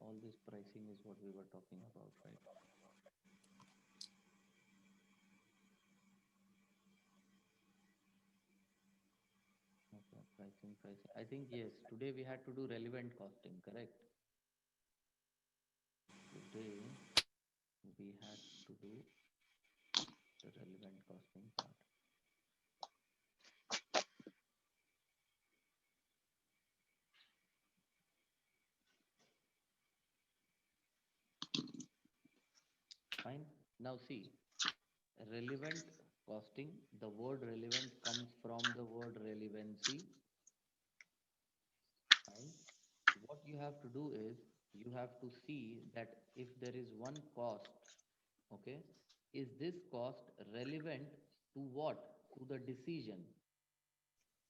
All this pricing is what we were talking about, right? Okay, pricing. I think yes, today we had to do relevant costing, correct? Today we had to do the relevant costing part. Fine. Now see, relevant costing, the word relevant comes from the word relevancy. Fine. What you have to do is you have to see that if there is one cost, okay, is this cost relevant to what? To the decision,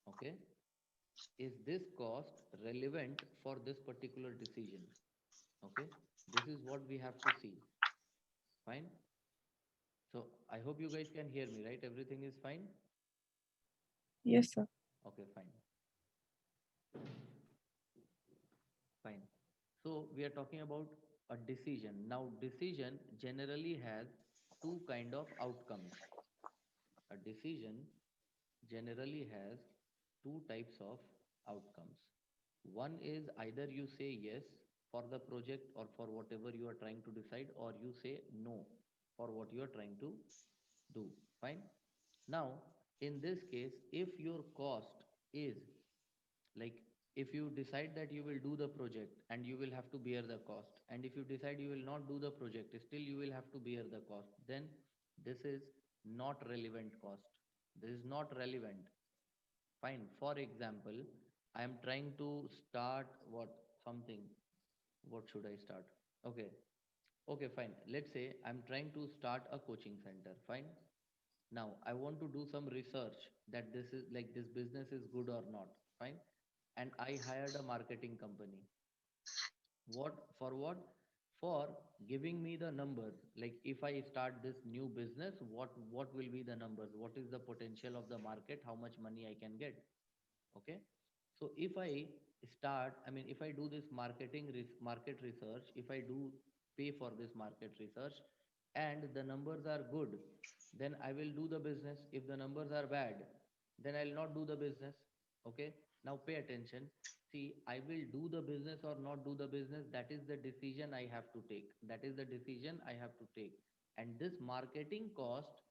okay? Is this cost relevant for this particular decision? Okay, this is what we have to see. Fine. So I hope you guys can hear me, right? Everything is fine. Yes, sir. Okay, fine. Fine. So we are talking about a decision. Now, decision generally has two kind of outcomes. A decision generally has two types of outcomes. One is either you say yes for the project or for whatever you are trying to decide, or you say no for what you are trying to do. Fine. Now, in this case, if your cost is like, if you decide that you will do the project and you will have to bear the cost, and if you decide you will not do the project, still you will have to bear the cost, then this is not relevant cost. This is not relevant. Fine. For example, I am trying to start what something. What should I start? Okay. Okay, fine. Let's say I'm trying to start a coaching center. Fine. Now I want to do some research that this is like this business is good or not. Fine. And I hired a marketing company. What for what? For giving me the numbers. Like if I start this new business, what will be the numbers? What is the potential of the market? How much money I can get? Okay. So if I start, I mean, if I do this market research, if I do pay for this market research and the numbers are good, then I will do the business. If the numbers are bad, then I'll not do the business. Okay. Now pay attention. See, I will do the business or not do the business. That is the decision I have to take. That is the decision I have to take. And this marketing cost,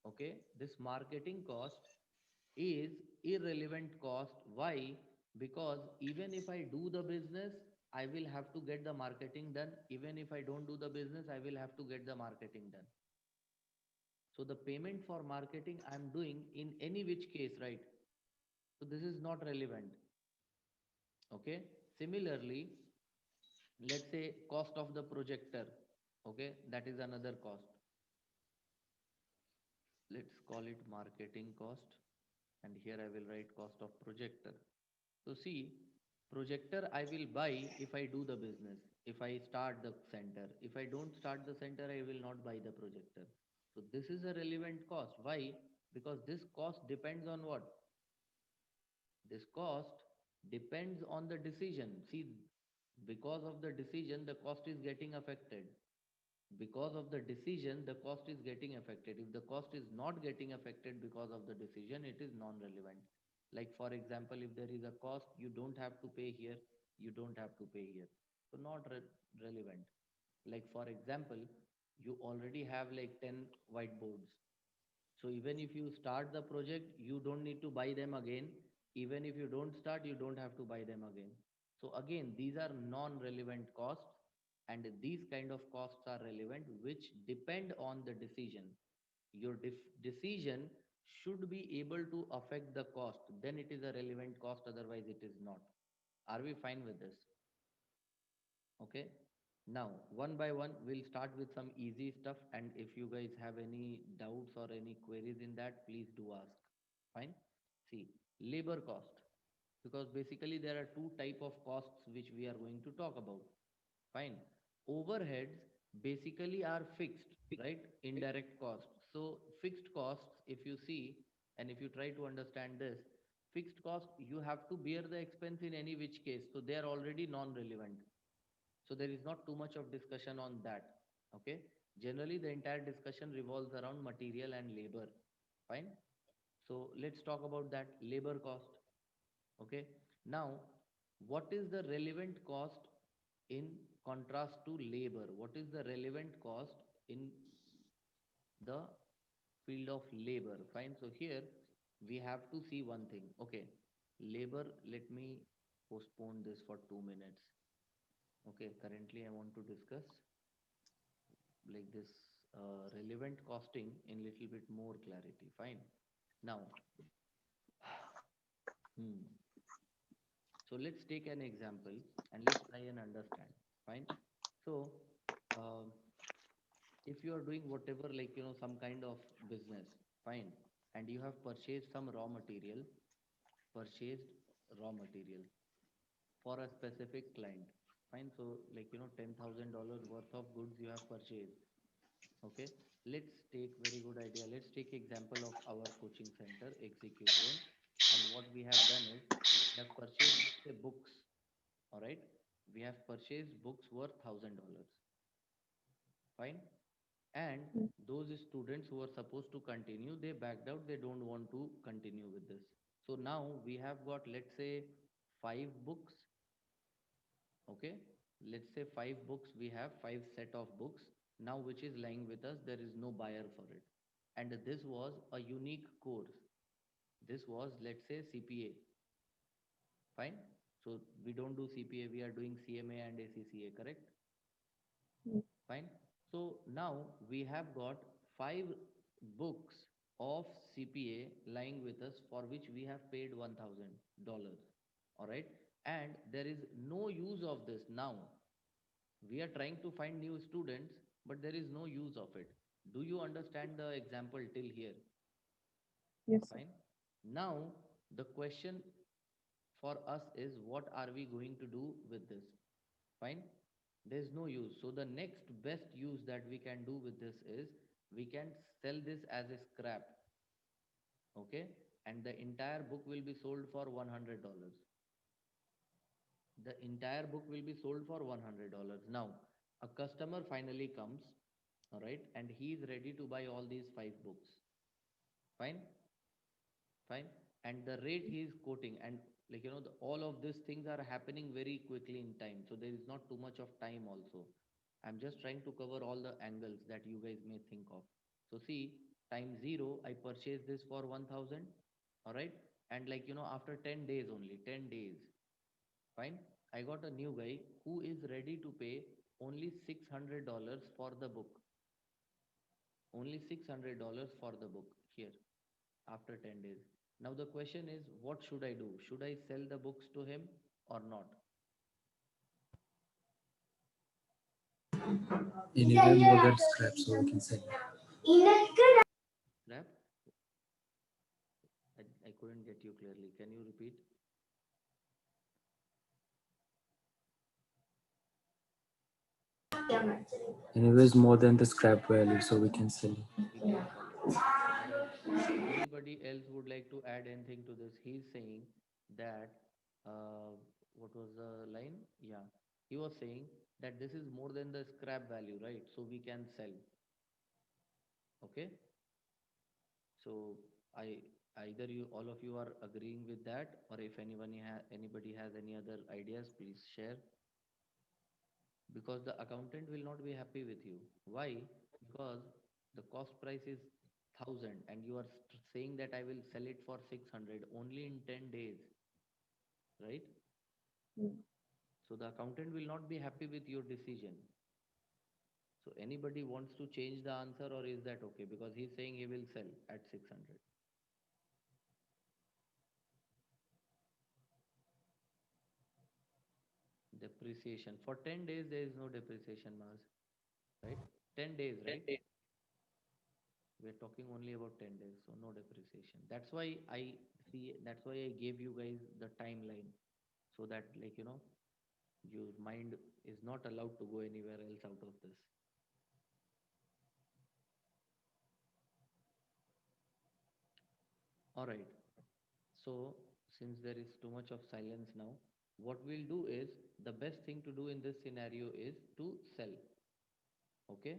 okay, this marketing cost is irrelevant cost. Why? Because even if I do the business, I will have to get the marketing done. Even if I don't do the business, I will have to get the marketing done. So the payment for marketing I'm doing in any which case, right? So this is not relevant. Okay. Similarly, let's say cost of the projector. Okay, that is another cost. Let's call it marketing cost, and here I will write cost of projector. So see, projector I will buy if I do the business, if I start the center. If I don't start the center, I will not buy the projector. So this is a relevant cost. Why? Because this cost depends on what? This cost depends on the decision. See, because of the decision, the cost is getting affected. Because of the decision, the cost is getting affected. If the cost is not getting affected because of the decision, it is non-relevant. Like for example, if there is a cost you don't have to pay here, you don't have to pay here, so not relevant. Like for example, you already have like 10 whiteboards, so even if you start the project, you don't need to buy them again. Even if you don't start, you don't have to buy them again. So again, these are non-relevant costs, and these kind of costs are relevant, which depend on the decision. Your decision should be able to affect the cost. Then it is a relevant cost. Otherwise, it is not. Are we fine with this? Okay. Now, one by one, we'll start with some easy stuff. And if you guys have any doubts or any queries in that, please do ask. Fine. See, labor cost. Because basically there are two type of costs which we are going to talk about. Fine. Overheads basically are fixed, right? Indirect costs. So fixed costs, if you see, and if you try to understand this, fixed cost, you have to bear the expense in any which case. So they are already non-relevant. So there is not too much of discussion on that. Okay. Generally, the entire discussion revolves around material and labor. Fine. So let's talk about that labor cost. Okay. Now, what is the relevant cost in contrast to labor? What is the relevant cost in the field of labor? Fine. So here we have to see one thing. Okay. Labor, let me postpone this for 2 minutes. Okay. Currently, I want to discuss like this relevant costing in little bit more clarity. Fine. Now, hmm. So let's take an example and let's try and understand. Fine. So, um if you are doing whatever, like, some kind of business, fine, and you have purchased raw material for a specific client, fine. So, like, $10,000 worth of goods you have purchased. Okay, let's take very good idea. Let's take example of our coaching center, Execute One, and what we have done is we have purchased, let's say, books. All right, we have purchased books worth $1,000. Fine, and Mm. those students who are supposed to continue, they backed out. They don't want to continue with this. So now we have got, let's say, 5 books. Okay, let's say 5 books. We have 5 set of books now, which is lying with us. There is no buyer for it, and this was a unique course. This was, let's say, CPA. Fine. So we don't do CPA, we are doing CMA and ACCA, correct? Mm. Fine. So now we have got 5 books of CPA lying with us, for which we have paid $1,000. All right. And there is no use of this now. We are trying to find new students, but there is no use of it. Do you understand the example till here? Yes, sir. Fine. Now, the question for us is, what are we going to do with this? Fine. There's no use. So the next best use that we can do with this is we can sell this as a scrap. Okay. And the entire book will be sold for $100. The entire book will be sold for $100. Now, a customer finally comes, all right, and he is ready to buy all these 5 books. Fine. Fine. And the rate he is quoting, and, like, all of these things are happening very quickly in time, so there is not too much of time also. I'm just trying to cover all the angles that you guys may think of. So see, time zero, I purchased this for 1000. All right. And, like, after 10 days, only 10 days, fine, I got a new guy who is ready to pay only $600 for the book. Only $600 for the book here, after 10 days. Now the question is, what should I do? Should I sell the books to him or not? Anyway, more get scrap so we can sell it. Rap? I couldn't get you clearly. Can you repeat? Anyways, more than the scrap value so we can sell it. We can sell it. All right. Anybody else would like to add anything to this? He's saying that, what was the line? Yeah. He was saying that this is more than the scrap value, right? So we can sell. Okay. So I either you all of you are agreeing with that, or if anybody has any other ideas, please share. Because the accountant will not be happy with you. Why? Because the cost price is 1000 and you are saying that I will sell it for 600 only in 10 days, right? Mm. So the accountant will not be happy with your decision. So anybody wants to change the answer, or is that okay? Because he's saying he will sell at 600. Depreciation. For 10 days, there is no depreciation, Mars, right? 10 days, right? We're talking only about 10 days, so no depreciation. That's why I gave you guys the timeline, so that, like, your mind is not allowed to go anywhere else out of this. All right. So since there is too much of silence now, what we'll do is, the best thing to do in this scenario is to sell. Okay.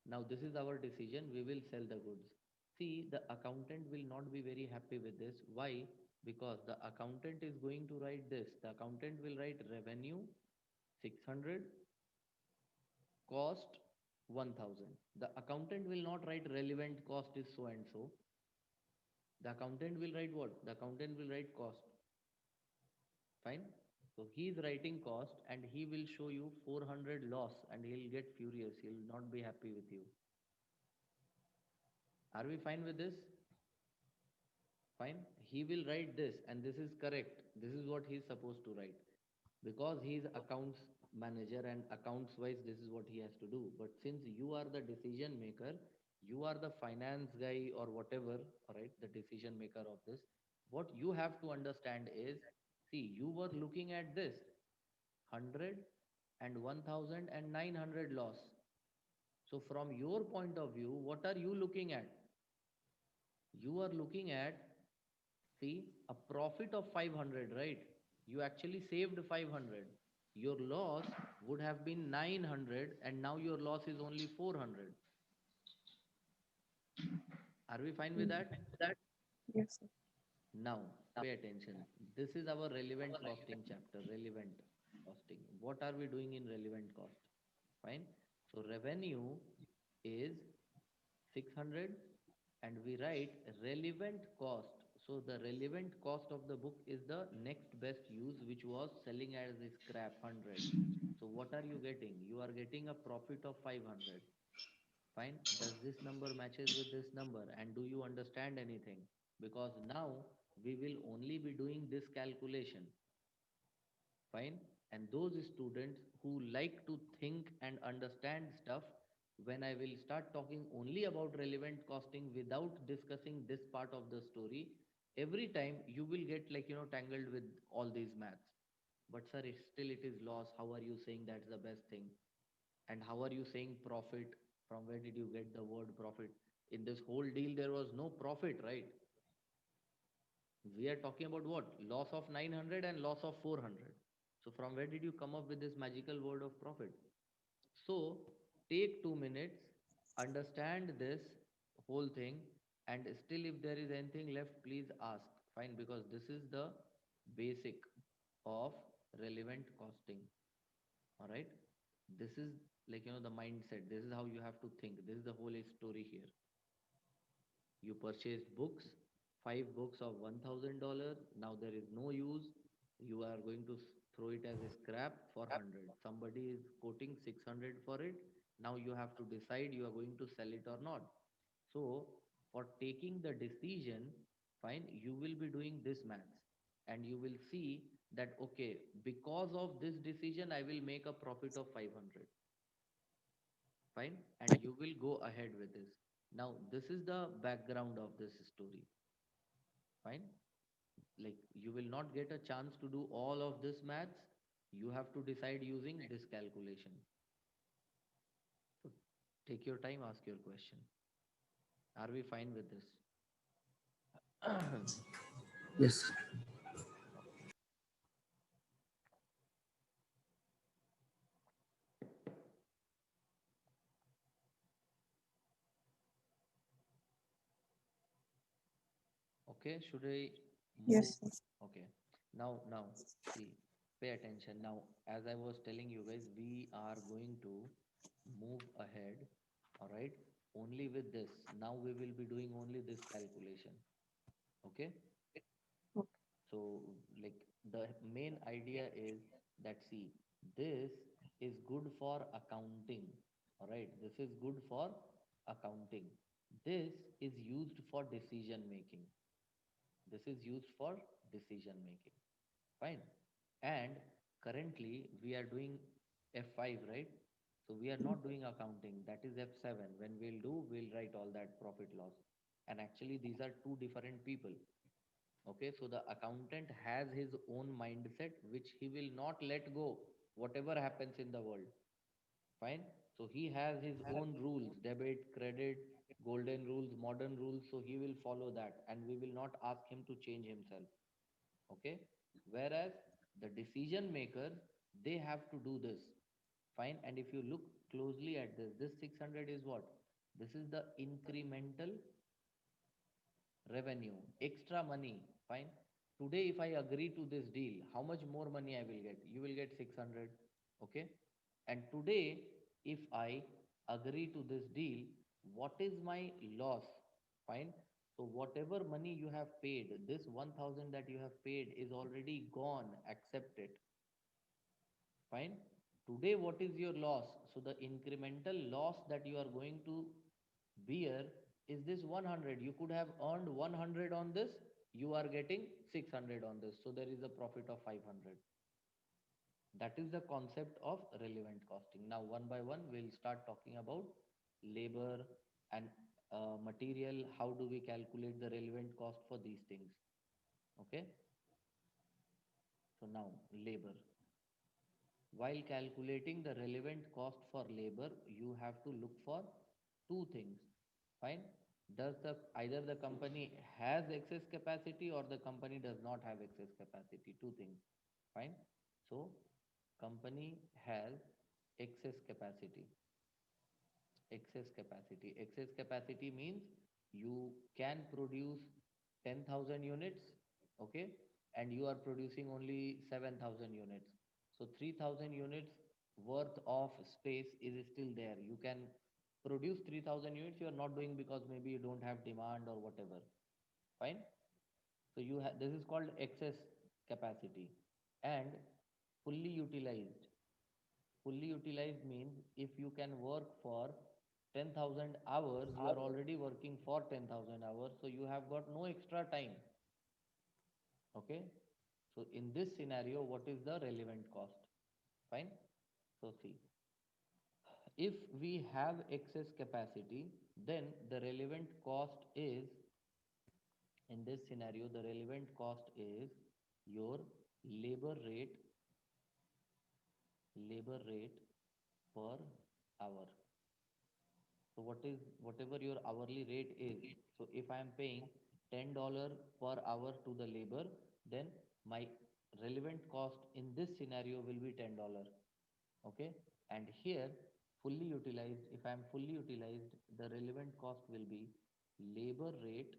Now this is our decision. We will sell the goods. See, the accountant will not be very happy with this. Why? Because the accountant is going to write this. The accountant will write revenue 600, cost 1000. The accountant will not write relevant cost is so and so. The accountant will write what? The accountant will write cost. Fine. So he is writing cost and he will show you 400 loss and he'll get furious. He'll not be happy with you. Are we fine with this? Fine. He will write this and this is correct. This is what he is supposed to write. Because he is accounts manager and accounts wise, this is what he has to do. But since you are the decision maker, you are the finance guy or whatever, all right, the decision maker of this, what you have to understand is, see, you were looking at this 100 and 1000 and 900 loss. So from your point of view, what are you looking at? You are looking at, see, a profit of 500, right? You actually saved 500. Your loss would have been 900 and now your loss is only 400. Are we fine with Mm. that? Yes, sir. Now, pay attention. This is our relevant costing chapter, relevant costing. What are we doing in relevant cost? Fine. So revenue is 600 and we write relevant cost. So the relevant cost of the book is the next best use, which was selling as a scrap 100. So what are you getting? You are getting a profit of 500. Fine. Does this number matches with this number? And do you understand anything? Because now we will only be doing this calculation. Fine. And those students who like to think and understand stuff, when I will start talking only about relevant costing without discussing this part of the story, every time you will get like, tangled with all these maths. But sir, still it is loss. How are you saying that's the best thing? And how are you saying profit? From where did you get the word profit? In this whole deal, there was no profit, right? We are talking about what? Loss of 900 and loss of 400. So from where did you come up with this magical word of profit? So take 2 minutes, understand this whole thing, and still if there is anything left, please ask. Fine, because this is the basic of relevant costing. All right. This is like, the mindset. This is how you have to think. This is the whole story here. You purchased books, 5 books of $1,000. Now there is no use. You are going to throw it as a scrap for 100. Somebody is quoting 600 for it. Now you have to decide you are going to sell it or not. So for taking the decision, fine, you will be doing this maths and you will see that, okay, because of this decision, I will make a profit of 500. Fine. And you will go ahead with this. Now, this is the background of this story. Fine. Like, you will not get a chance to do all of this maths. You have to decide using this calculation. So take your time, ask your question. Are we fine with this? Yes. Okay, should I move? Yes, sir. Okay. Now, see, pay attention. Now, as I was telling you guys, we are going to move ahead, all right, only with this. Now we will be doing only this calculation. Okay. Okay. So, like, the main idea is that, see, this is good for accounting. All right. This is good for accounting. This is used for decision making. This is used for decision making. Fine. And currently we are doing F5, right? So we are not doing accounting. That is F7. When we'll do, we'll write all that profit loss. And actually, these are two different people. Okay, so the accountant has his own mindset, which he will not let go, whatever happens in the world. Fine. So he has his own rules, debit, credit, golden rules, modern rules. So he will follow that, and we will not ask him to change himself. Okay. Whereas The decision maker, they have to do this. Fine. And if you look closely at this 600 is what? This is the incremental revenue, extra money. Fine. Today, if I agree to this deal, how much more money I will get? You will get 600. Okay. And today, if I agree to this deal, what is my loss? Fine. So whatever money you have paid, this 1000 that you have paid is already gone. Accept it. Fine. Today, what is your loss? So the incremental loss that you are going to bear is this 100. You could have earned 100 on this. You are getting 600 on this. So there is a profit of 500. That is the concept of relevant costing. Now, one by one, we'll start talking about labor and material. How do we calculate the relevant cost for these things? Okay. So now, labor. While calculating the relevant cost for labor, you have to look for two things. Fine. Does the either the company has excess capacity or the company does not have excess capacity? Two things. Fine. So company has excess capacity. Excess capacity means you can produce 10,000 units, okay, and you are producing only 7,000 units. So 3,000 units worth of space is still there. You can produce 3,000 units. You are not doing because maybe you don't have demand or whatever. Fine. So you have, this is called excess capacity. And fully utilized. Fully utilized means if you can work for 10,000 hours, you are already working for 10,000 hours, so you have got no extra time. Okay. So in this scenario, what is the relevant cost? Fine. So see, if we have excess capacity, then the relevant cost is, in this scenario, the relevant cost is your labor rate, per hour. So what is whatever your hourly rate is. So if I am paying $10 per hour to the labor, then my relevant cost in this scenario will be $10. Okay. And here, fully utilized, if I am fully utilized, the relevant cost will be labor rate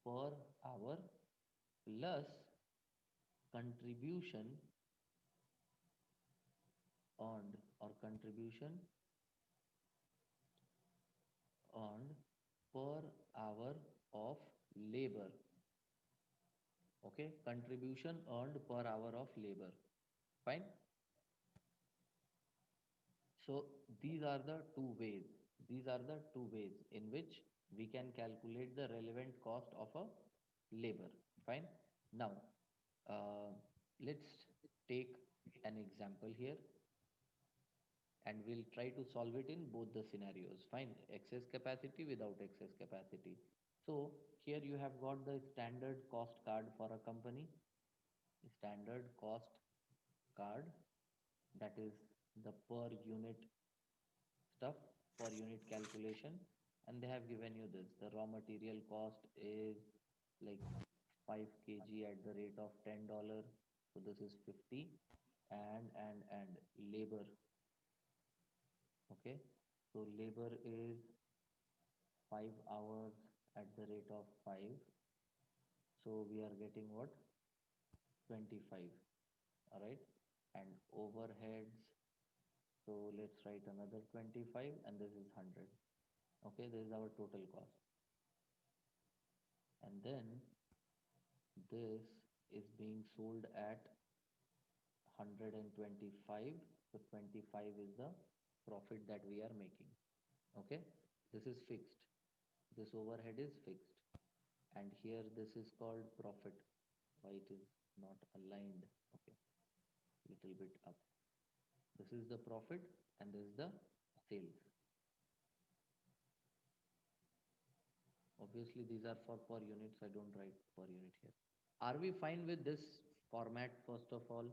per hour plus contribution earned, or contribution earned per hour of labor. Okay. Contribution earned per hour of labor. Fine. So these are the two ways. These are the two ways in which we can calculate the relevant cost of a labor. Fine. Now, let's take an example here and we'll try to solve it in both the scenarios. Fine. Excess capacity, without excess capacity. So here you have got the standard cost card for a company. Standard cost card, that is the per unit stuff, per unit calculation, and they have given you this. The raw material cost is like 5 kg at the rate of $10. So this is 50. And labor. Okay. So labor is 5 hours at the rate of 5. So we are getting what? 25. All right. And overheads. So let's write another 25 and this is 100. Okay. This is our total cost. And then this is being sold at 125. So 25 is the profit that we are making. Okay. This is fixed. This overhead is fixed. And here this is called profit. Why it is not aligned? Okay. Little bit up. This is the profit and this is the sales. Obviously these are for per unit, so I don't write per unit here. Are we fine with this format first of all?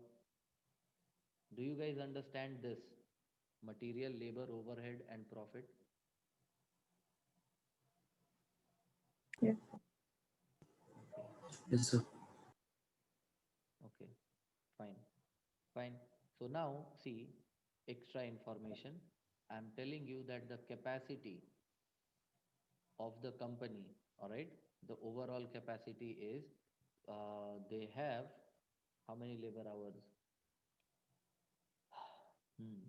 Do you guys understand this? Material, labor, overhead and profit. Yes. Okay. Yes, sir. Okay. Fine. Fine. So now see extra information. I'm telling you that the capacity of the company, all right, the overall capacity is they have how many labor hours? Hmm.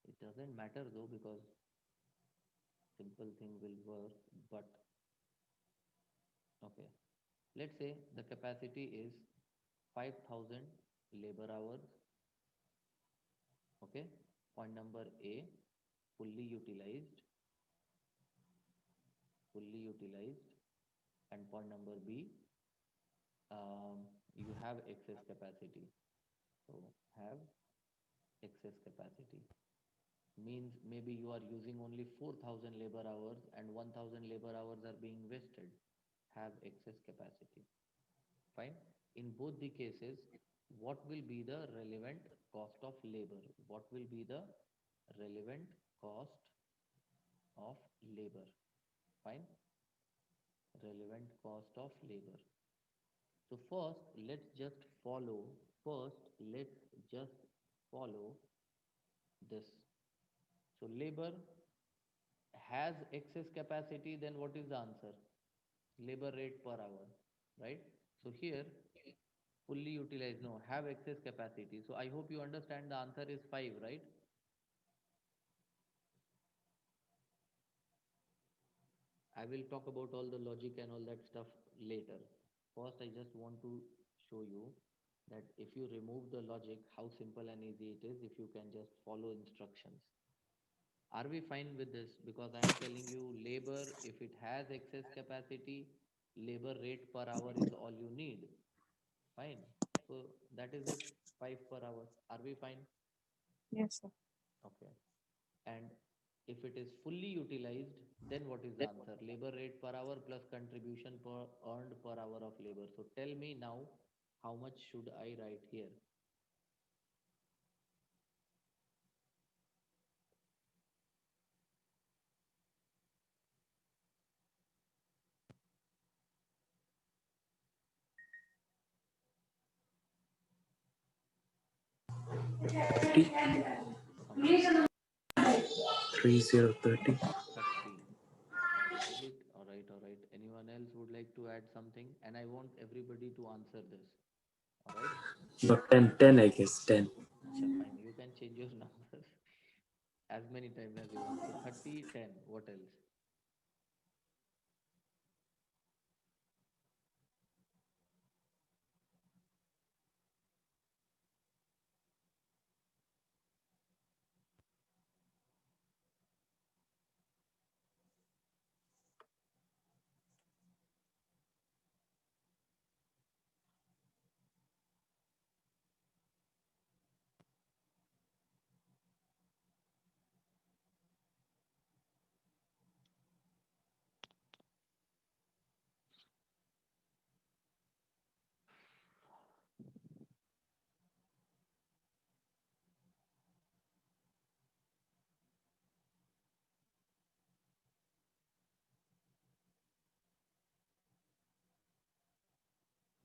It doesn't matter though because simple thing will work, but okay. Let's say the capacity is 5,000 labor hours. Okay. Point number A, fully utilized, fully utilized. And point number B, you have excess capacity. So have excess capacity means maybe you are using only 4,000 labor hours and 1,000 labor hours are being wasted. Have excess capacity. Fine. In both the cases, what will be the relevant cost of labor? What will be the relevant cost of labor? Fine. Relevant cost of labor. So first, let's just follow this. So labor has excess capacity, then what is the answer? Labor rate per hour, right? So here, fully utilized, no, have excess capacity. So I hope you understand the answer is 5, right? I will talk about all the logic and all that stuff later. First, I just want to show you that if you remove the logic, how simple and easy it is if you can just follow instructions. Are we fine with this? Because I am telling you, labor, if it has excess capacity, labor rate per hour is all you need. Fine. So that is it, 5 per hour. Are we fine? Yes, sir. Okay. And if it is fully utilized, then what is the answer? Labor rate per hour plus contribution per earned per hour of labor. So tell me now, how much should I write here? How much? 3030. 30. All right, all right. Anyone else would like to add something? And I want everybody to answer this. All right? No, 10, I guess. 10. Acha, fine. You can change your numbers as many times as you want. So 30, 10. What else?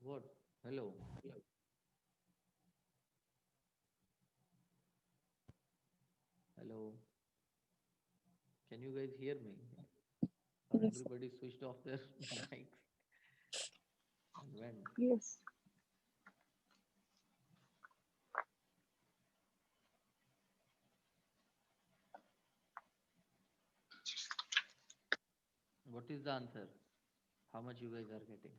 What? Hello? Hello? Can you guys hear me? Or Yes, sir. everybody switched off their mics and went? Yes. What is the answer? How much you guys are getting?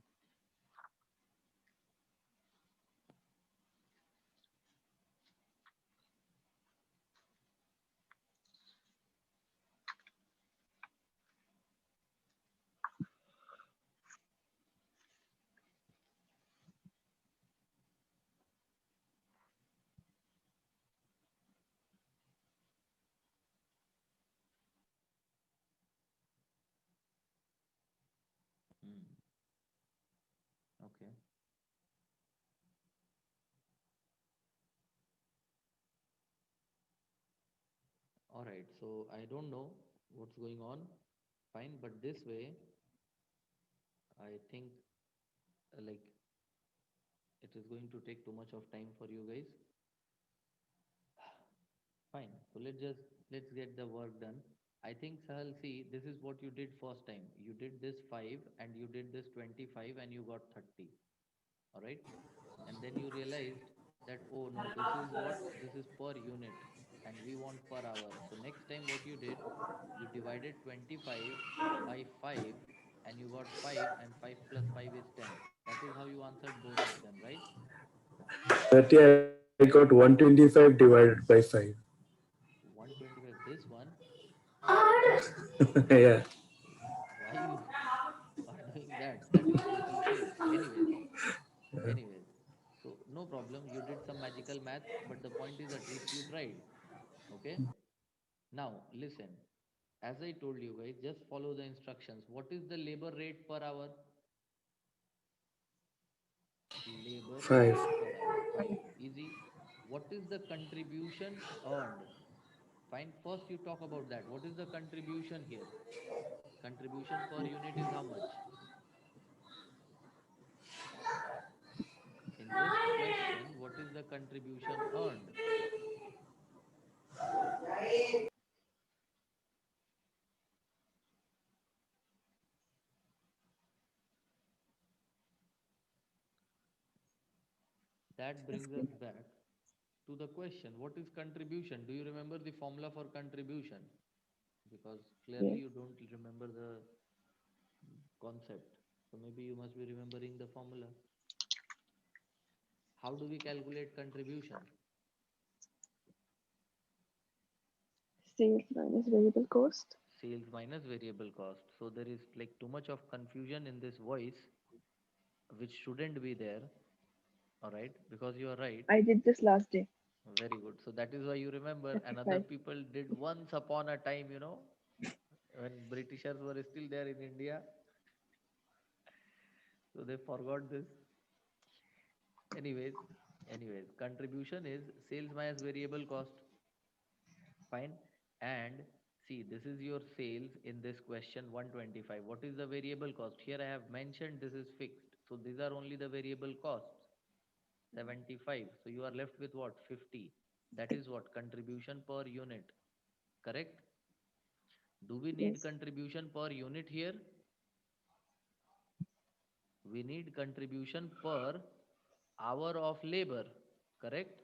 Hmm. Okay. All right. So I don't know what's going on. Fine. But this way, I think like it is going to take too much of time for you guys. Fine. So let's get the work done. I think Sahal, see, this is what you did first time. You did this 5 and you did this 25 and you got 30. All right. And then you realized that, oh no, this is what? This is per unit and we want per hour. So next time what you did, you divided 25 by 5 and you got 5 and 5 plus 5 is 10. That is how you answered both of them, right? 30, I got 125 divided by 5. 125. This one, Yeah. why you are doing that? That will totally fail. Anyways, so no problem. You did some magical maths, but the point is at least you tried. Okay. Now listen. As I told you guys, just follow the instructions. What is the labor rate per hour? Labor 5. rate per hour. Fine. Easy. What is the contribution earned? Fine. First, you talk about that. What is the contribution here? Contribution per unit is how much? In this question, what is the contribution earned? That brings us back to the question, what is contribution? Do you remember the formula for contribution? Because clearly Yes. you don't remember the concept. So maybe you must be remembering the formula. How do we calculate contribution? Sales minus variable cost. Sales minus variable cost. So there is like too much of confusion in this voice, which shouldn't be there. All right, because you are right. I did this last day. Very good. So that is why you remember. And other 35. people did once upon a time, when Britishers were still there in India. So they forgot this. Anyways, contribution is sales minus variable cost. Fine. And see, this is your sales in this question 125. What is the variable cost? Here I have mentioned this is fixed. So these are only the variable costs. 75. So you are left with what? 50. That is what? Contribution per unit. Correct? Do we need Yes. contribution per unit here? We need contribution per hour of labor. Correct?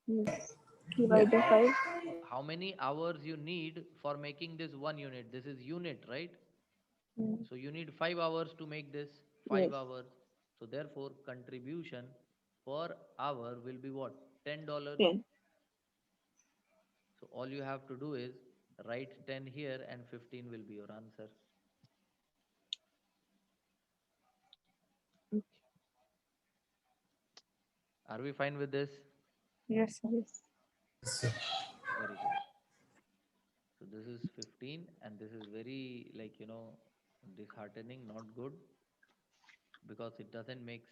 Yes. Yeah. Divide by 5. How many hours you need for making this one unit? This is unit, right? Mm. So you need 5 hours to make this, Yes. 5 hours. So therefore, contribution per hour will be what? $10. 10. So all you have to do is write 10 here and 15 will be your answer. Okay. Are we fine with this? Yes, sir. Yes. Very good. So this is 15 and this is very disheartening, not good, because it doesn't make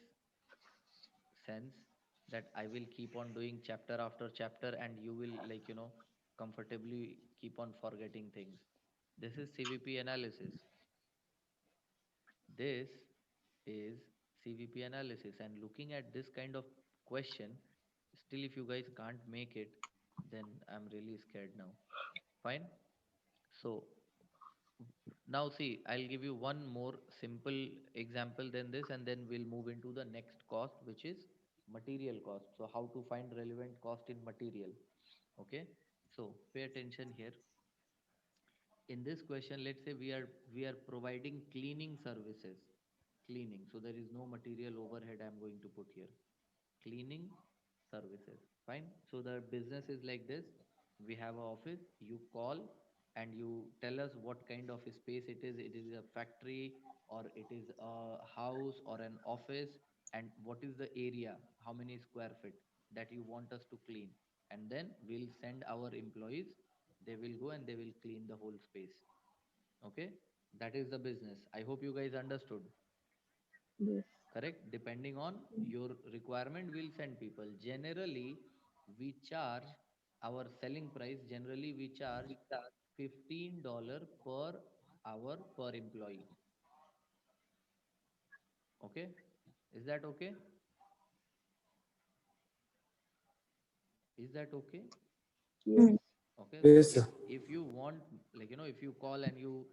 sense that I will keep on doing chapter after chapter and you will comfortably keep on forgetting things. This is CVP analysis. This is CVP analysis, and looking at this kind of question, still if you guys can't make it, then I'm really scared now. Fine. So now see, I'll give you one more simple example than this, and then we'll move into the next cost, which is material cost. So how to find relevant cost in material. Okay. So pay attention here. In this question, let's say we are providing cleaning services. Cleaning. So there is no material overhead I'm going to put here. Cleaning services. Fine. So the business is like this. We have an office. You call and you tell us what kind of a space it is. It is a factory or it is a house or an office, and what is the area, how many square feet that you want us to clean. And then we'll send our employees. They will go and they will clean the whole space. Okay. That is the business. I hope you guys understood. Yes. Correct? Depending on your requirement, we'll send people. Generally, we charge our selling price, generally we charge $15 per hour per employee. Okay. Is that okay? Is that okay? Mm. Yes. Okay, so Yes, sir. if you want, like, if you call and you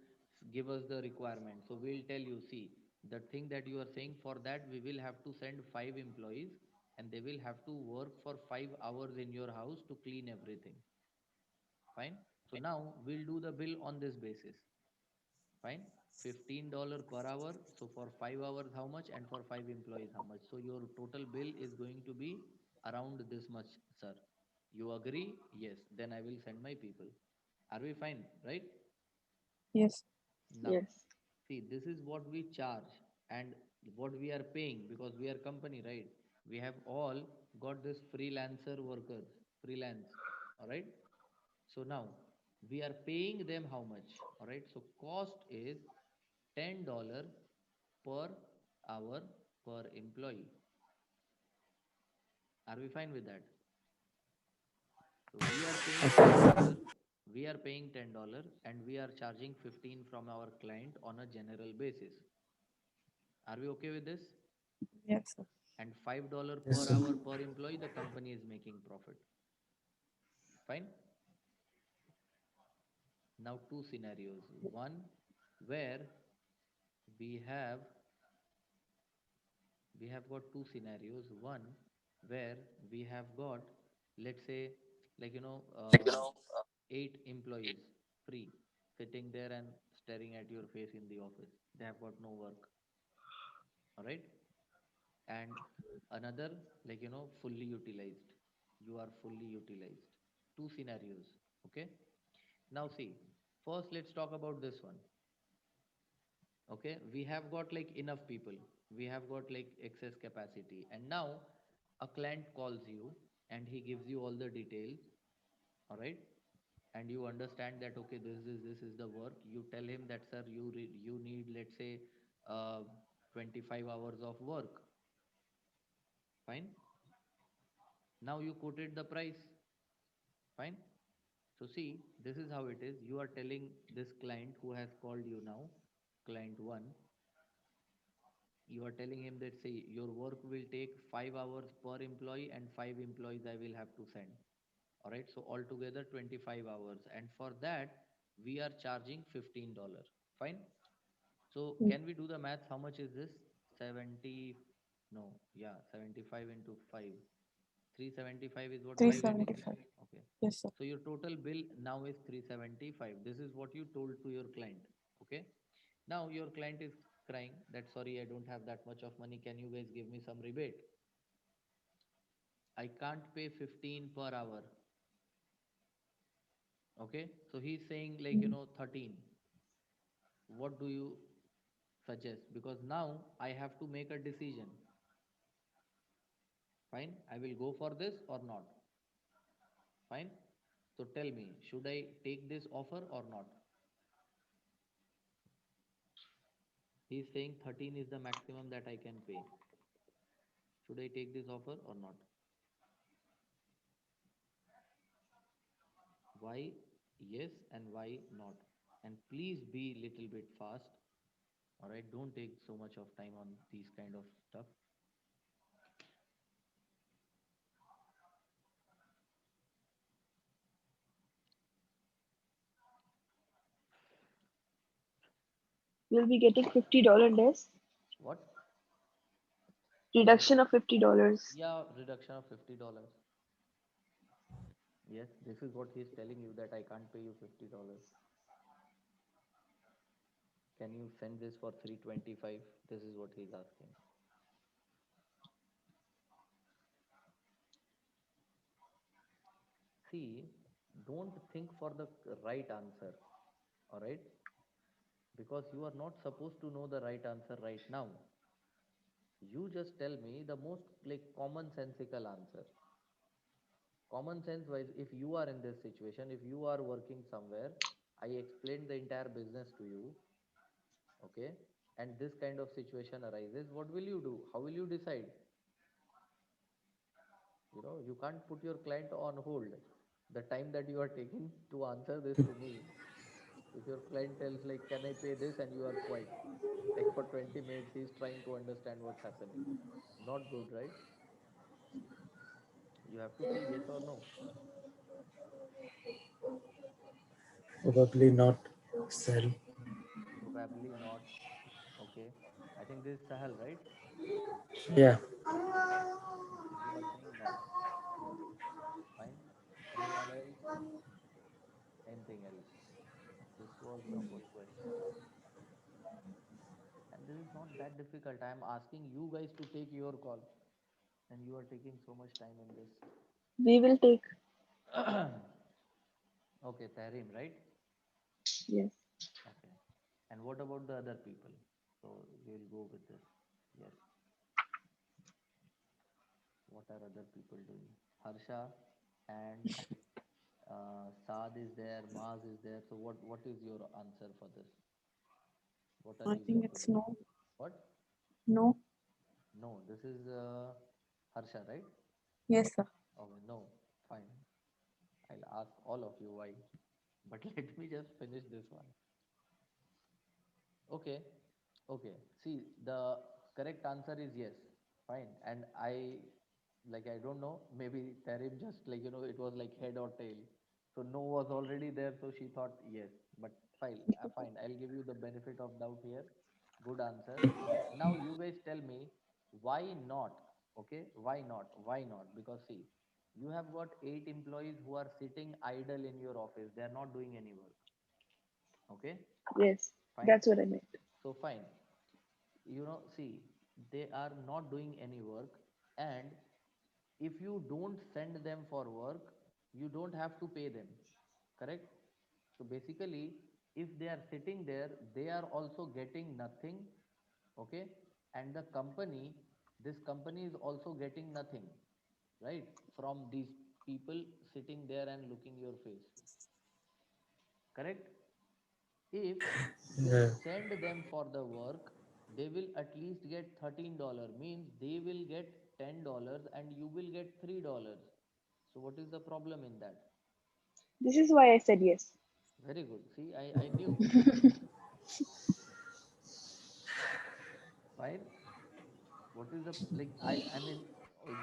give us the requirement, so we'll tell you, see, the thing that you are saying, for that we will have to send 5 employees, and they will have to work for 5 hours in your house to clean everything. Fine. So now we'll do the bill on this basis. Fine. $15 per hour. So for 5 hours, how much? And for 5 employees, how much? So your total bill is going to be around this much, sir. You agree? Yes. Then I will send my people. Are we fine? Right? Yes. Now, Yes. see, this is what we charge and what we are paying, because we are company, right? We have all got this freelancer workers, freelance. All right. So now we are paying them how much? All right. So cost is $10 per hour per employee. Are we fine with that? So we are paying $10. We are paying $10 and we are charging 15 from our client on a general basis. Are we okay with this? Yes, sir. And $5 Yes, per sir. hour per employee, the company is making profit. Fine. Now two scenarios. One where we have we have got two scenarios. One where we have got, let's say, like, 8 employees free, sitting there and staring at your face in the office. They have got no work. All right. And another, like, fully utilized. You are fully utilized. Two scenarios. Okay. Now see, first let's talk about this one. Okay, we have got like enough people, we have got like excess capacity, and now a client calls you and he gives you all the details. All right. And you understand that, okay, this is the work. You tell him that, sir, you need, let's say, uh, 25 hours of work. Fine. Now you quoted the price. Fine. So see, this is how it is. You are telling this client who has called you now, client 1, you are telling him that, say, your work will take 5 hours per employee and 5 employees I will have to send. All right. So altogether 25 hours. And for that, we are charging $15. Fine. So Mm. can we do the math? How much is this? 70, no, yeah, 75 into 5. 375 is what we are getting. 375. Okay. Yes, sir. So your total bill now is 375. This is what you told to your client. Okay. Now your client is crying that, sorry, I don't have that much of money. Can you guys give me some rebate? I can't pay 15 per hour. Okay. So he's saying, like, Mm. 13. What do you suggest? Because now I have to make a decision. Fine. I will go for this or not. Fine. So tell me, should I take this offer or not? He's saying 13 is the maximum that I can pay. Should I take this offer or not? Why yes and why not? And please be little bit fast. All right, don't take so much of time on these kind of stuff. We'll be getting $50 less. What? Reduction of $50. Yeah, reduction of $50. Yes, this is what he's telling you, that I can't pay you $50. Can you send this for 325? This is what he's asking. See, don't think for the right answer. All right, because you are not supposed to know the right answer right now. You just tell me the most, like, common sensical answer. Common sense wise, if you are in this situation, if you are working somewhere, I explained the entire business to you. Okay. And this kind of situation arises, what will you do? How will you decide? You can't put your client on hold. The time that you are taking to answer this to me, if your client tells, like, can I pay this, and you are quiet like for 20 minutes, he's trying to understand what's happening. Not good, right? You have to say yes or no. Probably not sell. Probably not. Okay. I think this is Sahel, right? Yeah. You are saying no. Fine. Anyone else? Anything else? This was a good question. And this is not that difficult. I am asking you guys to take your call, and you are taking so much time in this. We will take. Okay, Tahrim, right? Yes. Okay. And what about the other people? So we'll go with this. Yes. What are other people doing? Harsha and Saad is there, Maz is there. So what is your answer for this? What are I you think going to it's do? no. What? No. No, this is Harsha, right? Yes, sir. Okay, no, fine. I'll ask all of you why. But let me just finish this one. Okay, okay. See, the correct answer is yes. Fine. And I don't know, maybe Tarim just like, it was like head or tail. So no was already there, so she thought yes. But fine. I'll give you the benefit of doubt here. Good answer. Now you guys tell me why not? Okay, why not? Why not? Because see, you have got 8 employees who are sitting idle in your office. They are not doing any work. Okay, Yes. fine. That's what I meant. So fine. See, they are not doing any work, and if you don't send them for work, you don't have to pay them. Correct? So basically, if they are sitting there, they are also getting nothing. Okay? And this company is also getting nothing, right? From these people sitting there and looking your face. Correct? If you Yeah. send them for the work, they will at least get $13, means they will get $10 and you will get $3. So what is the problem in that? This is why I said yes. Very good. See, I knew. Fine. What is the like I mean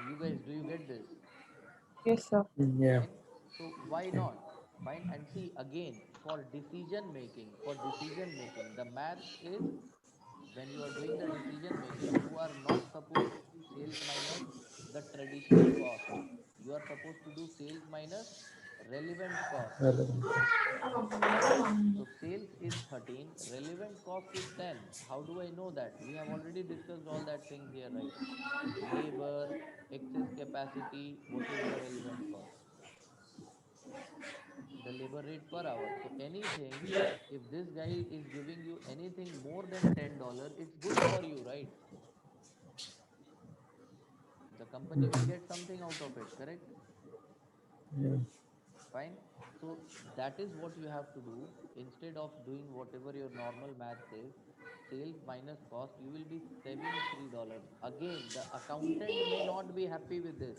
you guys, do you get this? Yes, sir. Yeah. Fine. So why Yeah. not? Fine. And see again, for decision making, the maths is when you are doing the decision making, you are not supposed to do sales minus the traditional cost. You are supposed to do sales minus relevant cost. Relevant. Correct? So sales is 13, relevant cost is 10. How do I know that? We have already discussed all that things here, right? Labor, excess capacity, what is the relevant cost? The labor rate per hour. So anything, if this guy is giving you anything more than $10, it's good for you, right? The company will get something out of it, correct? Yeah. Fine. So that is what you have to do. Instead of doing whatever your normal math says, sales minus cost, you will be saving $3. Again, the accountant may not be happy with this,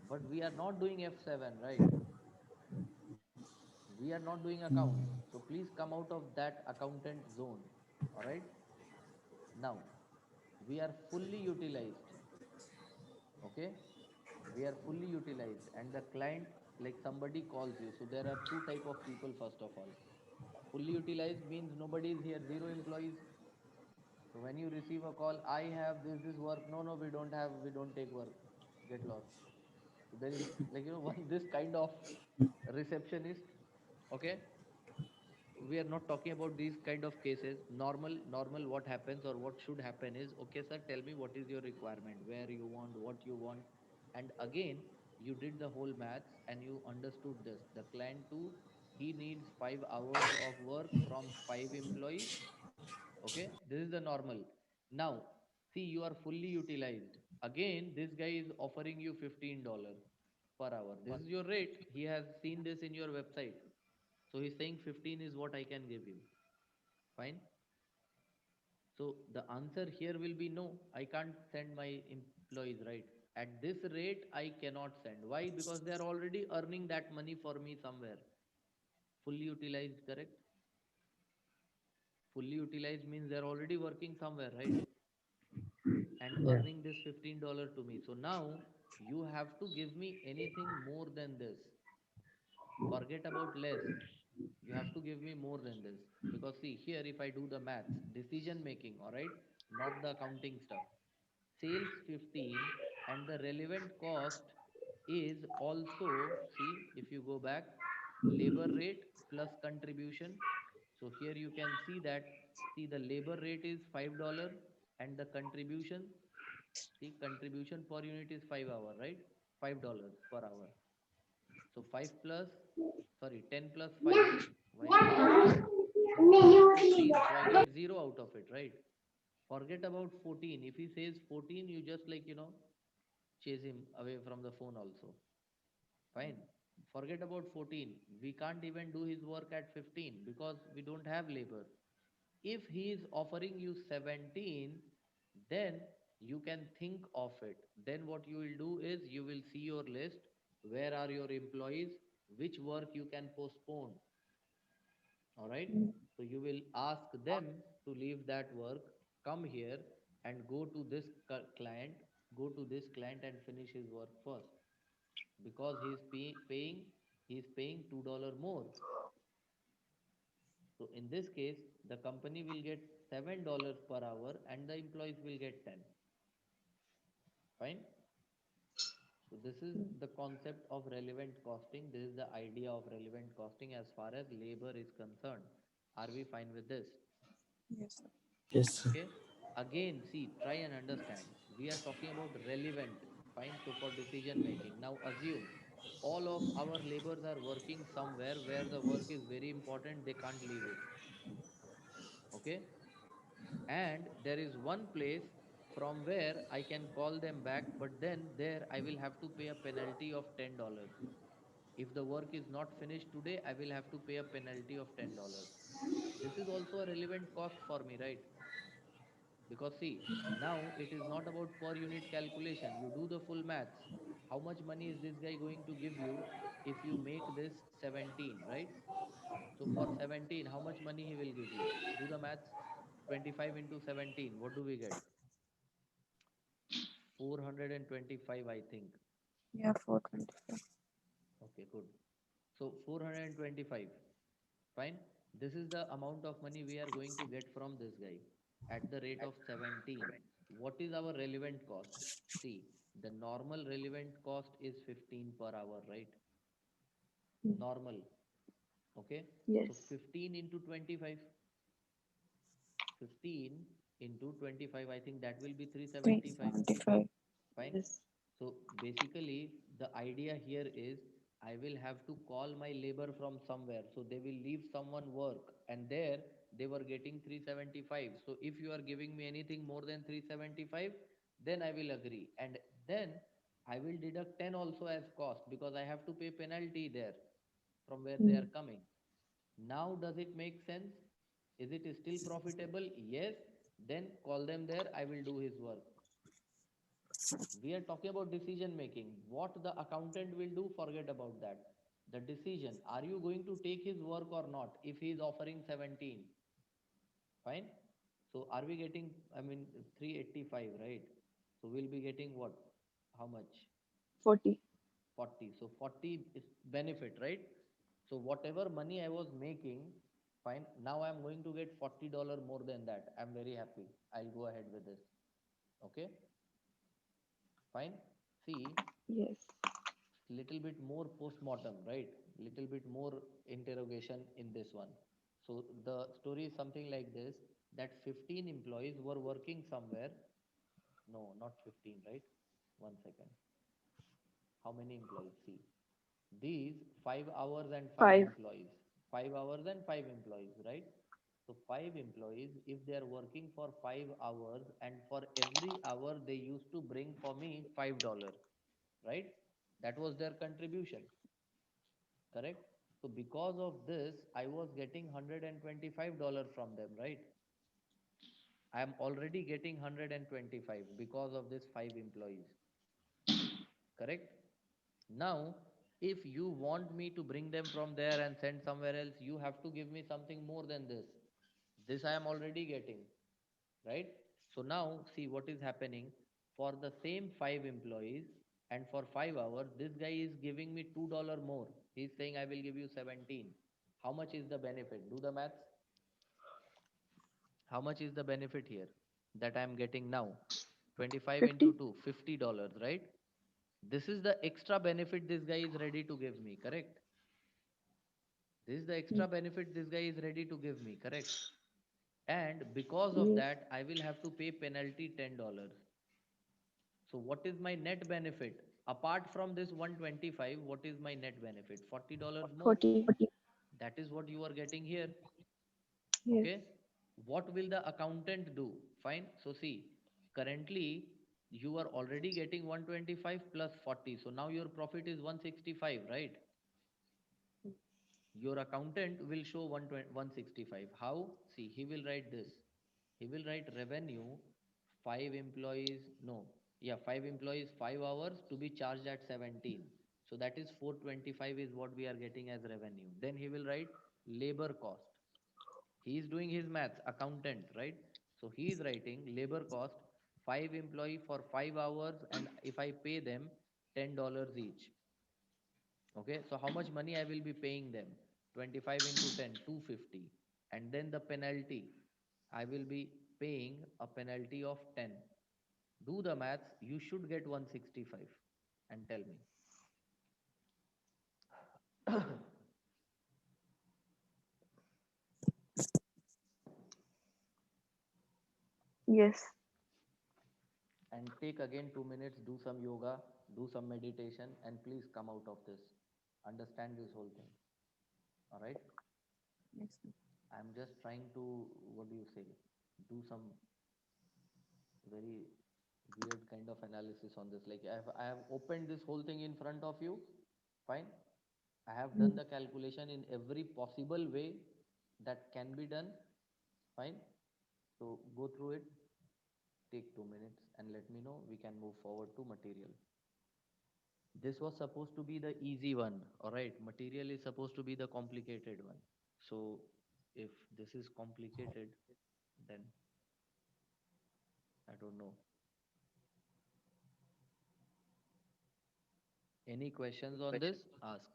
but we are not doing F7, right? We are not doing accounts. So please come out of that accountant zone. All right. Now we are fully utilized. Okay. We are fully utilized, and the client, like somebody calls you. So there are two type of people. First of all, fully utilized means nobody is here, zero employees. So when you receive a call, I have this work. No, no, we don't have. We don't take work. Get lost. So there is like one this kind of receptionist. Okay, we are not talking about these kind of cases. Normal what happens or what should happen is, okay sir, tell me what is your requirement, where you want, what you want. And again, you did the whole maths and you understood this. The client too, he needs 5 hours of work from 5 employees. Okay, this is the normal. Now see, you are fully utilized. Again, this guy is offering you $15 per hour. This is your rate. He has seen this in your website, so he's saying 15 is what I can give you. Fine. So the answer here will be no. I can't send my employees, right? At this rate, I cannot send. Why? Because they are already earning that money for me somewhere. Fully utilized, correct? Fully utilized means they're already working somewhere, right? And Yeah. earning this $15 to me. So now you have to give me anything more than this. Forget about less. You have to give me more than this. Because see, here if I do the maths, decision making, all right, not the accounting stuff. Sales 15 and the relevant cost is also, see, if you go back, labor rate plus contribution. So here you can see that, see the labor rate is $5 and the contribution, see contribution per unit is 5 hour, right? $5 per hour. So 5 plus, sorry, 10 plus 5. Why is it 15? So I get 0 out of it, right? Forget about 14. If he says 14, you just like, chase him away from the phone also. Fine. Forget about 14. We can't even do his work at 15 because we don't have labor. If he is offering you 17, then you can think of it. Then what you will do is you will see your list. Where are your employees? Which work you can postpone? All right. Mm. So you will ask them to leave that work, come here and go to this client, go to this client and finish his work first because he is paying $2 more. So in this case, the company will get $7 per hour and the employees will get 10. Fine. So this is Mm. the concept of relevant costing. This is the idea of relevant costing as far as labor is concerned. Are we fine with this? Yes, sir. Yes, sir. Okay. Again, see, try and understand. We are talking about relevant. Fine. So for decision making, now assume all of our laborers are working somewhere where the work is very important. They can't leave it. Okay. And there is one place from where I can call them back, but then there I will have to pay a penalty of $10. If the work is not finished today, I will have to pay a penalty of $10. This is also a relevant cost for me, right? Because see, now it is not about per unit calculation. You do the full maths. How much money is this guy going to give you if you make this 17, right? So for 17, how much money he will give you? Do the maths. 25 into 17, what do we get? 425, I think. Yeah, 425. Okay, good. So 425, fine. This is the amount of money we are going to get from this guy at the rate of 17. What is our relevant cost? See, the normal relevant cost is 15 per hour, right? Mm. Normal. Okay. So Yes. 15 into 25. 15 into 25, I think that will be 375. 375. Fine. Yes. So basically, the idea here is I will have to call my labor from somewhere. So they will leave someone work and there they were getting 375. So if you are giving me anything more than 375, then I will agree. And then I will deduct 10 also as cost because I have to pay penalty there from where they Mm. are coming. Now, does it make sense? Is it still profitable? Yes. Then call them there. I will do his work. We are talking about decision making. What the accountant will do, forget about that. The decision, are you going to take his work or not? If he is offering 17, fine. So are we getting, I mean, 385, right? So we'll be getting what? How much? 40. 40. So 40 is benefit, right? So whatever money I was making, fine. Now I'm going to get $40 more than that. I'm very happy. I'll go ahead with this. Okay, fine. See, Yes. little bit more post-mortem, right? Little bit more interrogation in this one. So the story is something like this, that 15 employees were working somewhere. No, not 15, right? One second. How many employees? See, these 5 hours and 5 5. employees. 5 hours and 5 employees, right? So 5 employees, if they are working for 5 hours and for every hour they used to bring for me $5, right? That was their contribution. Correct. So because of this I was getting $125 from them, right? I am already getting 125 because of this 5 employees. Correct. Now if you want me to bring them from there and send somewhere else, you have to give me something more than this. This I am already getting, right? So now see what is happening. For the same 5 employees, And for 5 hours, this guy is giving me $2 more. He's saying I will give you 17. How much is the benefit? Do the maths. How much is the benefit here that I am getting now? 25 into 50. 2, $50, right? This is the extra benefit this guy is ready to give me, correct? This is the Mm. extra benefit this guy is ready to give me, correct? And because of Yes. that, I will have to pay penalty $10. So what is my net benefit? Apart from this 125, what is my net benefit? $40 more. 40. That is what you are getting here. Yes. Okay. What will the accountant do? Fine. So see, currently you are already getting 125 plus 40. So now your profit is 165, right? Your accountant will show 165. How? See, he will write this. He will write revenue, 5 employees, no, yeah, 5 employees, 5 hours to be charged at 17. So that is 425 is what we are getting as revenue. Then he will write labor cost. He is doing his maths, accountant, right? So he is writing labor cost, 5 employee for 5 hours, and if I pay them $10 each. Okay, so how much money I will be paying them? 25 into 10, 250. And then the penalty, I will be paying a penalty of 10. Do the maths, you should get 165 and tell me. Yes. And take again 2 minutes, do some yoga, do some meditation, and please come out of this. Understand this whole thing. All right? Yes, sir. I'm just trying to, what do you say, do some very weird kind of analysis on this. Like I have opened this whole thing in front of you. Fine. I have done Mm. the calculation in every possible way that can be done. Fine. So go through it, take 2 minutes and let me know. We can move forward to material. This was supposed to be the easy one. All right. Material is supposed to be the complicated one. So if this is complicated, then I don't know. Any questions on this? Ask.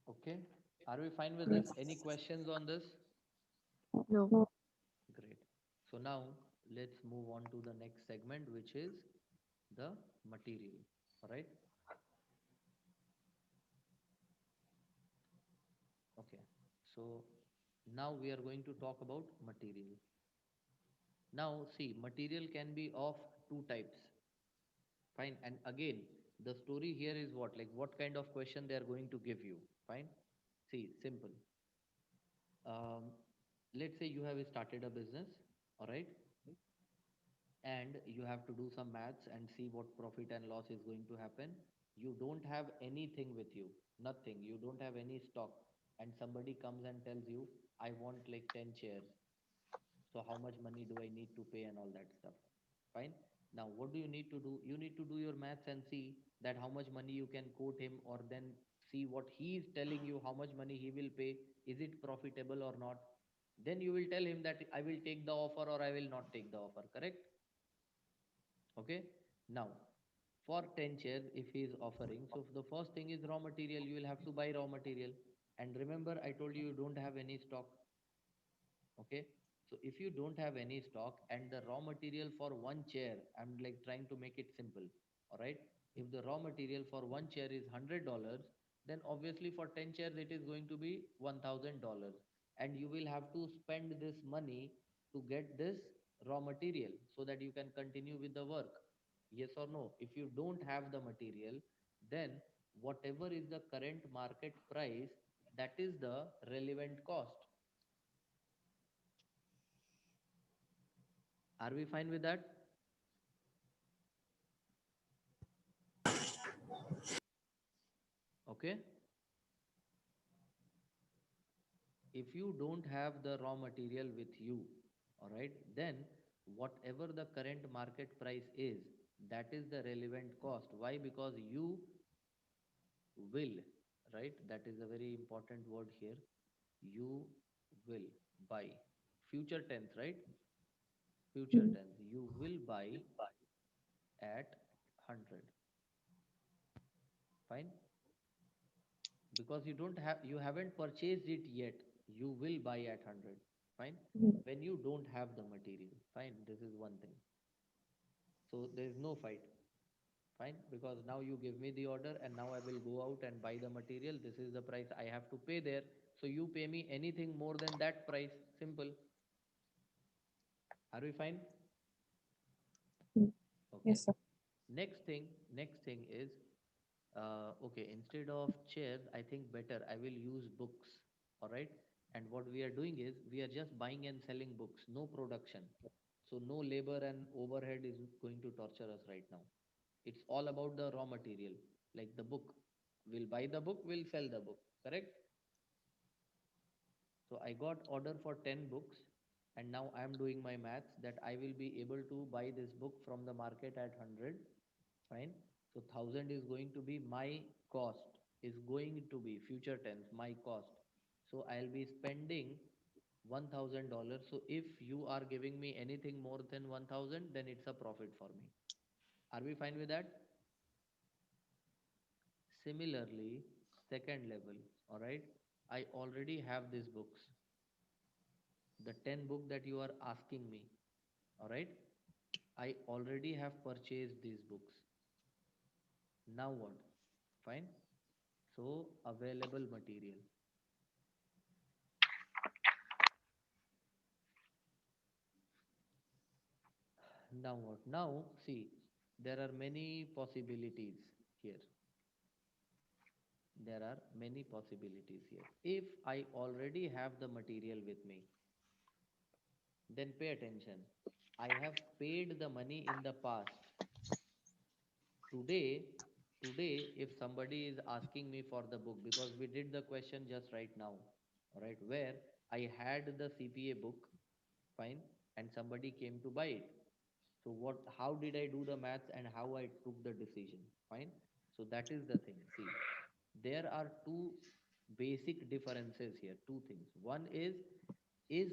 Okay. Are we fine with this? Yes. Any questions on this? No. Great. So now let's move on to the next segment, which is the material. All right. Okay. So now we are going to talk about material. Now, see, material can be of two types. Fine. And again, the story here is what? Like, what kind of question they are going to give you? Fine. See, simple. Um, let's say you have started a business, all right, and you have to do some maths and see what profit and loss is going to happen. You don't have anything with you, nothing. You don't have any stock, and somebody comes and tells you, I want like 10 chairs. So how much money do I need to pay and all that stuff? Fine. Now, what do you need to do? You need to do your maths and see that how much money you can quote him, or then see what he is telling you, how much money he will pay. Is it profitable or not? Then you will tell him that I will take the offer or I will not take the offer. Correct? Okay. Now, for 10 chairs, if he is offering, so the first thing is raw material. You will have to buy raw material. And remember, I told you you don't have any stock. Okay. So if you don't have any stock and the raw material for one chair, I'm like trying to make it simple. All right. If the raw material for one chair is $100, then obviously for 10 chairs it is going to be $1,000. and you will have to spend this money to get this raw material so that you can continue with the work. Yes or no? If you don't have the material, then whatever is the current market price, that is the relevant cost. Are we fine with that? Okay. If you don't have the raw material with you, all right, then whatever the current market price is, that is the relevant cost. Why? Because you will, right, that is a very important word here. You will buy, future tense, right? Future Mhm. tense, you will buy at 100. Fine. Because you haven't purchased it yet, you will buy at 100. Fine. Mhm. When you don't have the material, fine, this is one thing. So there is no fight. Fine, because now you give me the order and now I will go out and buy the material. This is the price I have to pay there. So you pay me anything more than that price. Simple. Are we fine? Mhm. Okay. Yes, sir. Next thing is, okay, instead of chairs, I think better I will use books. All right. And what we are doing is we are just buying and selling books, no production. So no labor and overhead is going to torture us right now. It's all about the raw material, like the book. We'll buy the book, we'll sell the book. Correct? So I got order for 10 books, and now I am doing my maths that I will be able to buy this book from the market at 100. Fine. So 1000 is going to be my cost, is going to be future tense, my cost. So I'll be spending $1000. So if you are giving me anything more than 1000, then it's a profit for me. Are we fine with that? Similarly, second level, all right, I already have these books, the 10 book that you are asking me, all right, I already have purchased these books. Now what? Fine. So available material. Now what? Now see, there are many possibilities here. There are many possibilities here. If I already have the material with me, then pay attention. I have paid the money in the past. Today today if somebody is asking me for the book, because we did the question just right now, all right, where I had the CPA book, fine, and somebody came to buy it. So how did I do the maths and how I took the decision? Fine. So that is the thing. See, there are two basic differences here. Two things. One is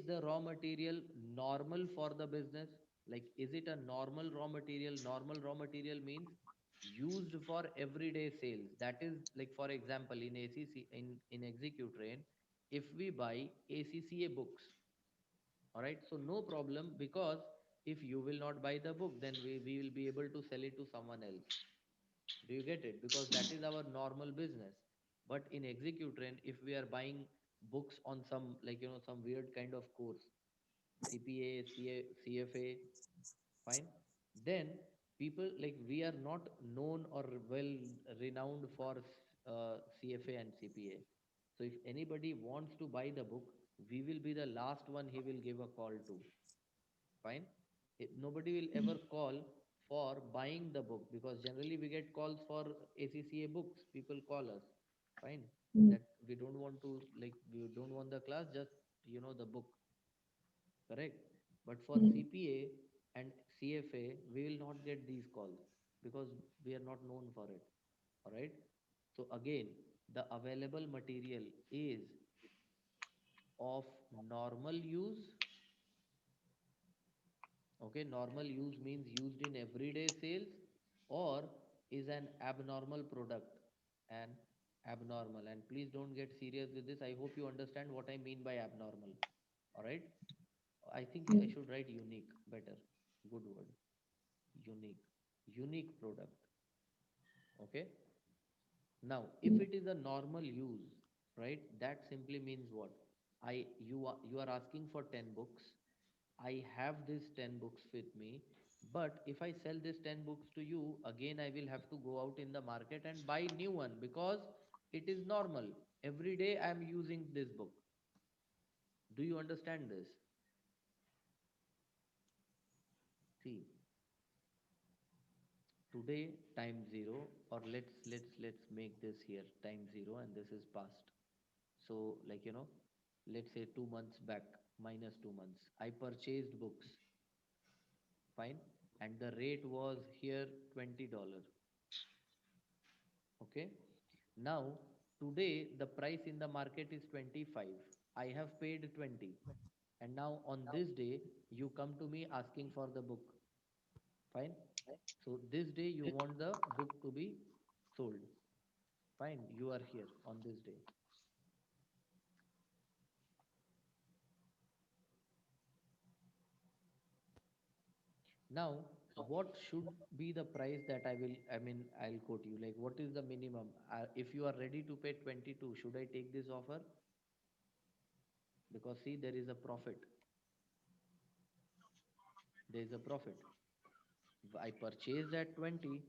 the raw material normal for the business? Like, is it a normal raw material? Normal raw material means used for everyday sales. That is, like, for example, in ACC, in Execute Train, if we buy ACCA books, all right, so no problem, because if you will not buy the book, then we will be able to sell it to someone else. Do you get it? Because that is our normal business. But in Execute Train, if we are buying books on some, like, some weird kind of course, CPA, CFA, fine, then people, like, we are not known or well renowned for CFA and CPA. So if anybody wants to buy the book, we will be the last one he will give a call to. Fine. Nobody will ever call for buying the book, because generally we get calls for ACCA books. People call us. Fine. Mhm. That we don't want to, like, we don't want the class, just, the book. Correct. But for Mhm. CPA and CFA, we will not get these calls because we are not known for it. All right. So again, the available material is of normal use. Okay, normal use means used in everyday sales, or is an abnormal product. And abnormal. And please don't get serious with this. I hope you understand what I mean by abnormal. All right. I think I Mhm. should write unique better. Good word. Unique. Unique product. Okay. Now, if Mhm. it is a normal use, right, that simply means what? You are asking for 10 books. I have these 10 books with me, but if I sell these 10 books to you, again I will have to go out in the market and buy new one because it is normal. Every day I am using this book. Do you understand this? See, today time 0, or let's make this here time 0 and this is past. So let's say 2 months back, minus 2 months, I purchased books, fine, and the rate was here $20. Okay, now today the price in the market is 25. I have paid 20, and now on this day you come to me asking for the book, fine. So this day you want the book to be sold, fine, you are here on this day. Now, what should be the price that I'll quote you? Like, what is the minimum? If you are ready to pay 22, should I take this offer? Because see, there is a profit. There is a profit. I purchased at 20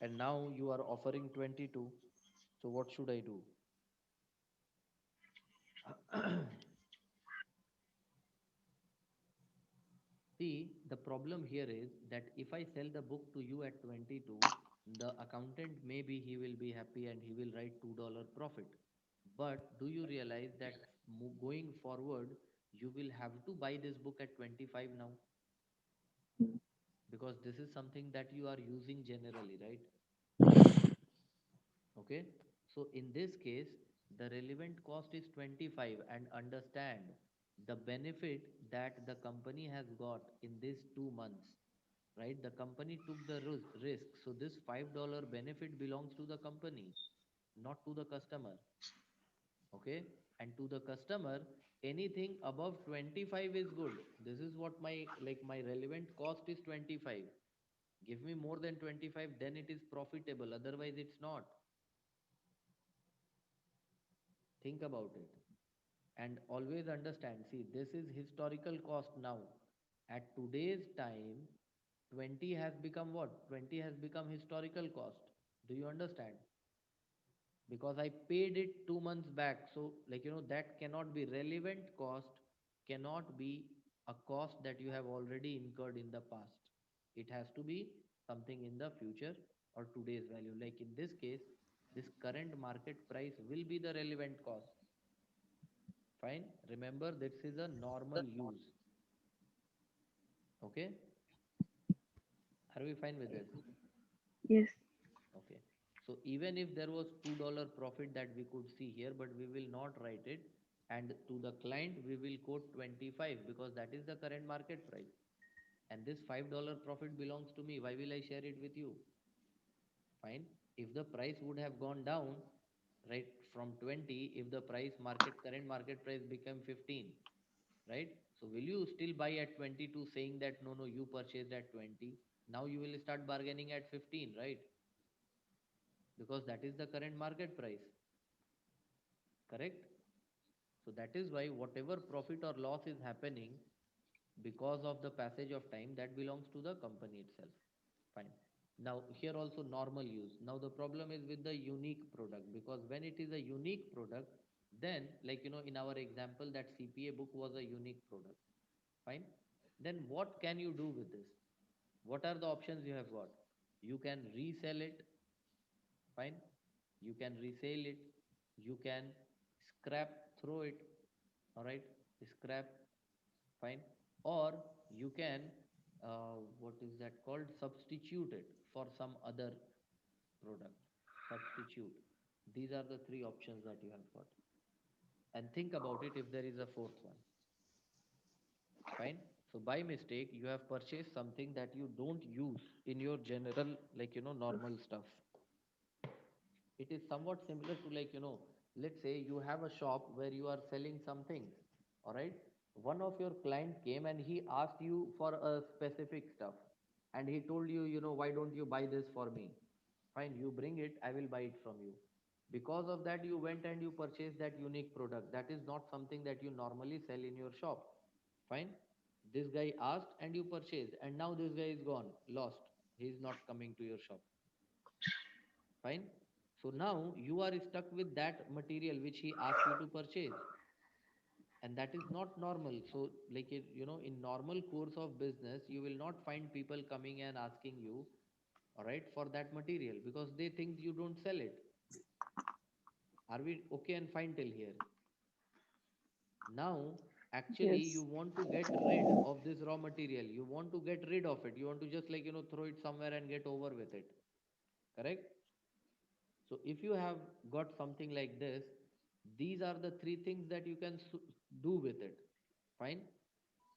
and now you are offering 22. So what should I do? See, the problem here is that if I sell the book to you at 22, the accountant maybe he will be happy and he will write $2 profit. But do you realize that going forward, you will have to buy this book at 25 now? Mm. Because this is something that you are using generally, right? Okay. So in this case, the relevant cost is 25, and understand the benefit that the company has got in these 2 months, right? The company took the risk. So this $5 benefit belongs to the company, not to the customer. Okay. And to the customer, anything above 25 is good. This is what my relevant cost is 25. Give me more than 25, then it is profitable. Otherwise, it's not. Think about it. And always understand, see, this is historical cost now. At today's time, 20 has become what? 20 has become historical cost. Do you understand? Because I paid it 2 months back. So, that cannot be relevant cost, cannot be a cost that you have already incurred in the past. It has to be something in the future or today's value. Like in this case, this current market price will be the relevant cost. Fine. Remember, this is a normal use. Okay. Are we fine with this? Yes. Okay. So even if there was $2 profit that we could see here, but we will not write it. And to the client, we will quote 25 because that is the current market price. And this $5 profit belongs to me. Why will I share it with you? Fine. If the price would have gone down, right, from 20, if the current market price became 15, right? So will you still buy at 22 saying that no, no, you purchased at 20? Now you will start bargaining at 15, right? Because that is the current market price, correct? So that is why whatever profit or loss is happening because of the passage of time, that belongs to the company itself. Fine. Now here also normal use. Now the problem is with the unique product, because when it is a unique product, then in our example, that CPA book was a unique product. Fine. Then what can you do with this? What are the options you have got? You can resell it, fine. You can resell it. You can scrap, throw it, all right, scrap, fine. Or you can, what is that called? Substitute it for some other product. Substitute. These are the three options that you have got. And think about it if there is a fourth one. Fine. So by mistake, you have purchased something that you don't use in your general, normal stuff. It is somewhat similar to let's say you have a shop where you are selling some things. All right. One of your client came and he asked you for a specific stuff, and he told you, why don't you buy this for me? Fine. You bring it. I will buy it from you. Because of that, you went and you purchased that unique product. That is not something that you normally sell in your shop. Fine. This guy asked and you purchased, and now this guy is gone, lost. He is not coming to your shop. Fine. So now you are stuck with that material which he asked you to purchase, and that is not normal. So, like in normal course of business, you will not find people coming and asking you, all right, for that material because they think you don't sell it. Are we okay and fine till here? Now, actually, you Yes. want to get rid of this raw material. You want to get rid of it. You want to just throw it somewhere and get over with it. Correct? So, if you have got something like this, these are the three things that you can do with it. Fine.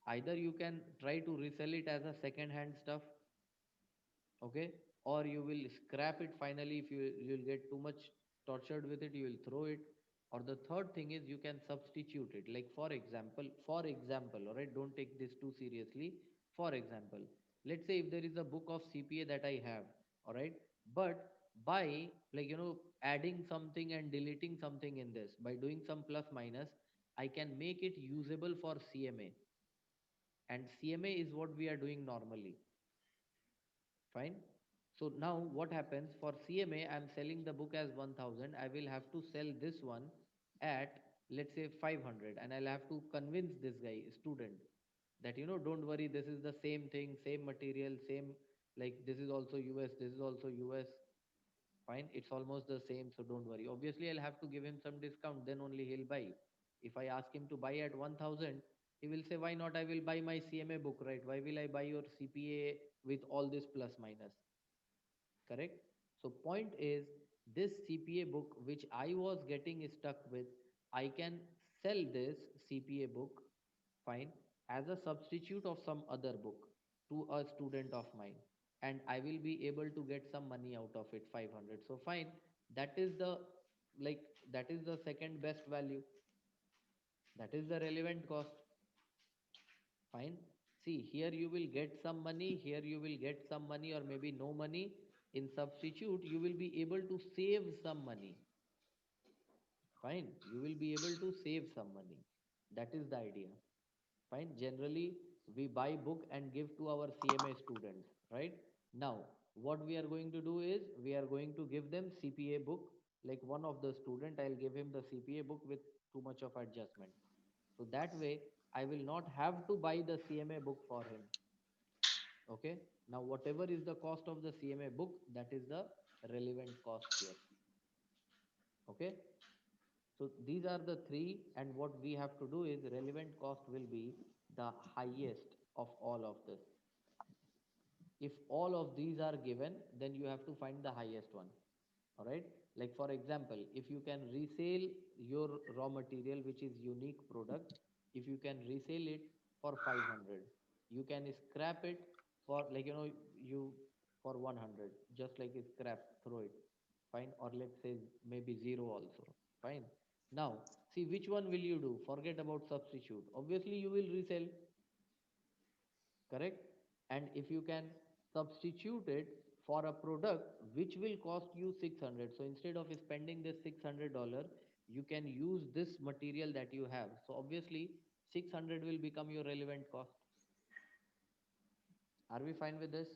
Either you can try to resell it as a second hand stuff, okay, or you will scrap it finally. If you'll get too much tortured with it, you will throw it. Or the third thing is you can substitute it, like for example, all right, don't take this too seriously. For example, let's say if there is a book of CPA that I have, all right, but by adding something and deleting something in this, by doing some plus minus, I can make it usable for CMA. And CMA is what we are doing normally. Fine. So now what happens for CMA? I'm selling the book as 1000. I will have to sell this one at, let's say, 500, and I'll have to convince this guy, student, that don't worry, this is the same thing, same material, same, like this is also US, this is also US. Fine, it's almost the same, so don't worry. Obviously, I'll have to give him some discount, then only he'll buy. If I ask him to buy at 1000, he will say, why not? I will buy my CMA book, right? Why will I buy your CPA with all this plus minus? Correct? So, point is, this CPA book which I was getting stuck with, I can sell this CPA book, fine, as a substitute of some other book to a student of mine, and I will be able to get some money out of it, 500. So fine, that is the, like, that is the second best value, that is the relevant cost. Fine. See, here you will get some money, here you will get some money, or maybe no money. In substitute, you will be able to save some money. Fine, you will be able to save some money. That is the idea. Fine. Generally, we buy book and give to our CMA students, right? Now, what we are going to do is we are going to give them CPA book. Like one of the student, I'll give him the CPA book with too much of adjustment. So that way, I will not have to buy the CMA book for him. Okay. Now, whatever is the cost of the CMA book, that is the relevant cost here. Okay. So these are the three, and what we have to do is relevant cost will be the highest of all of this. If all of these are given, then you have to find the highest one. All right. Like for example, if you can resell your raw material, which is unique product, if you can resell it for 500, you can scrap it for you for 100, just like a scrap, throw it. Fine. Or let's say maybe zero also. Fine. Now, see which one will you do? Forget about substitute. Obviously, you will resell. Correct? And if you can substitute it for a product which will cost you 600, so instead of spending this $600, you can use this material that you have. So obviously 600 will become your relevant cost. Are we fine with this?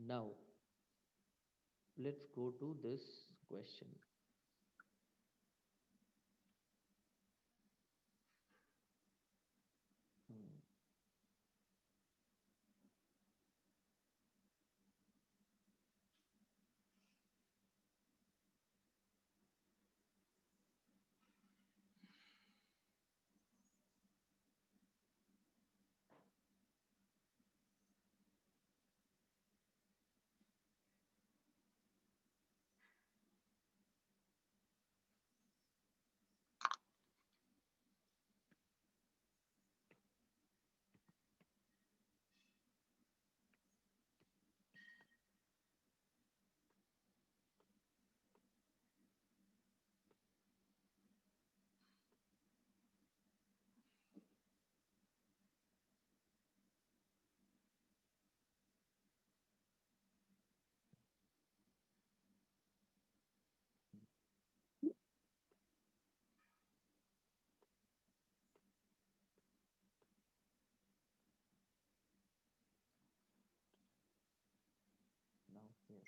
Now let's go to this question. Hmm. Yes.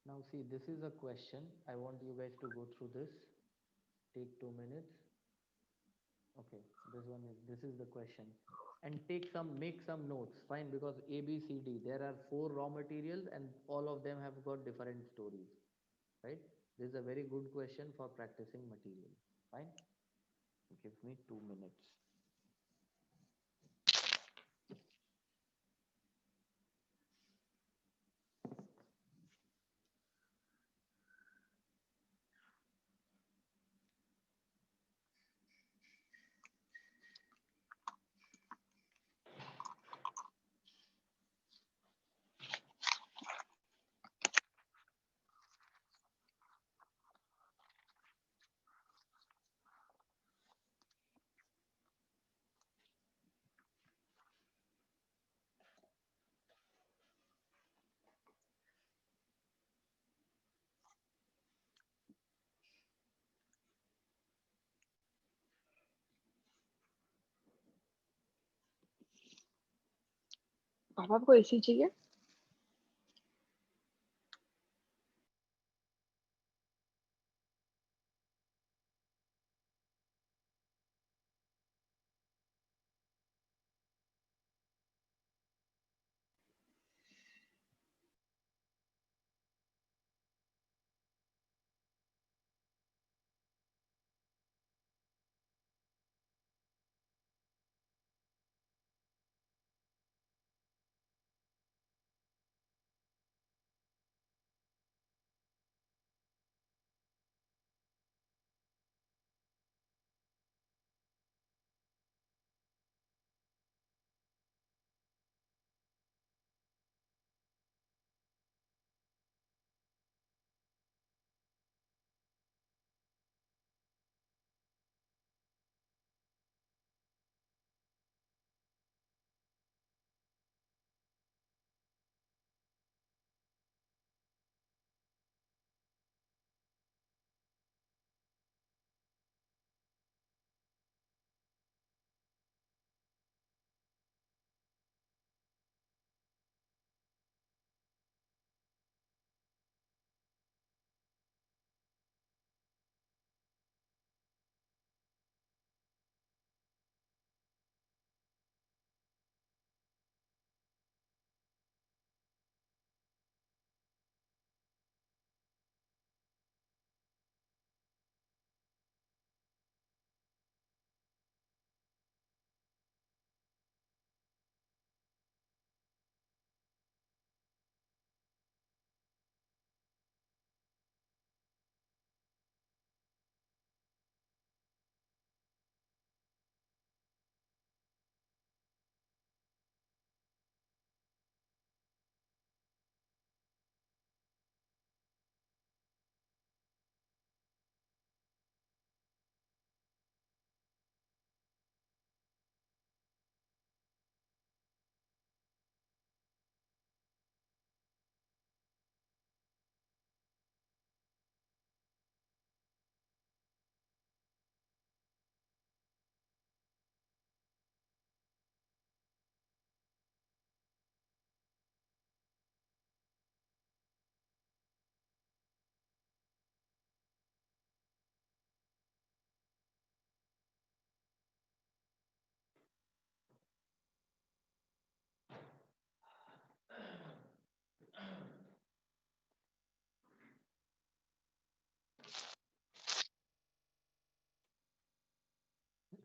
Now see, this is a question. I want you guys to go through this. Take 2 minutes. Okay, this is the question. And make some notes. Fine, because A, B, C, D, there are four raw materials and all of them have got different stories. Right? This is a very good question for practicing material. Fine. Give me 2 minutes. पापा को AC चाहिए?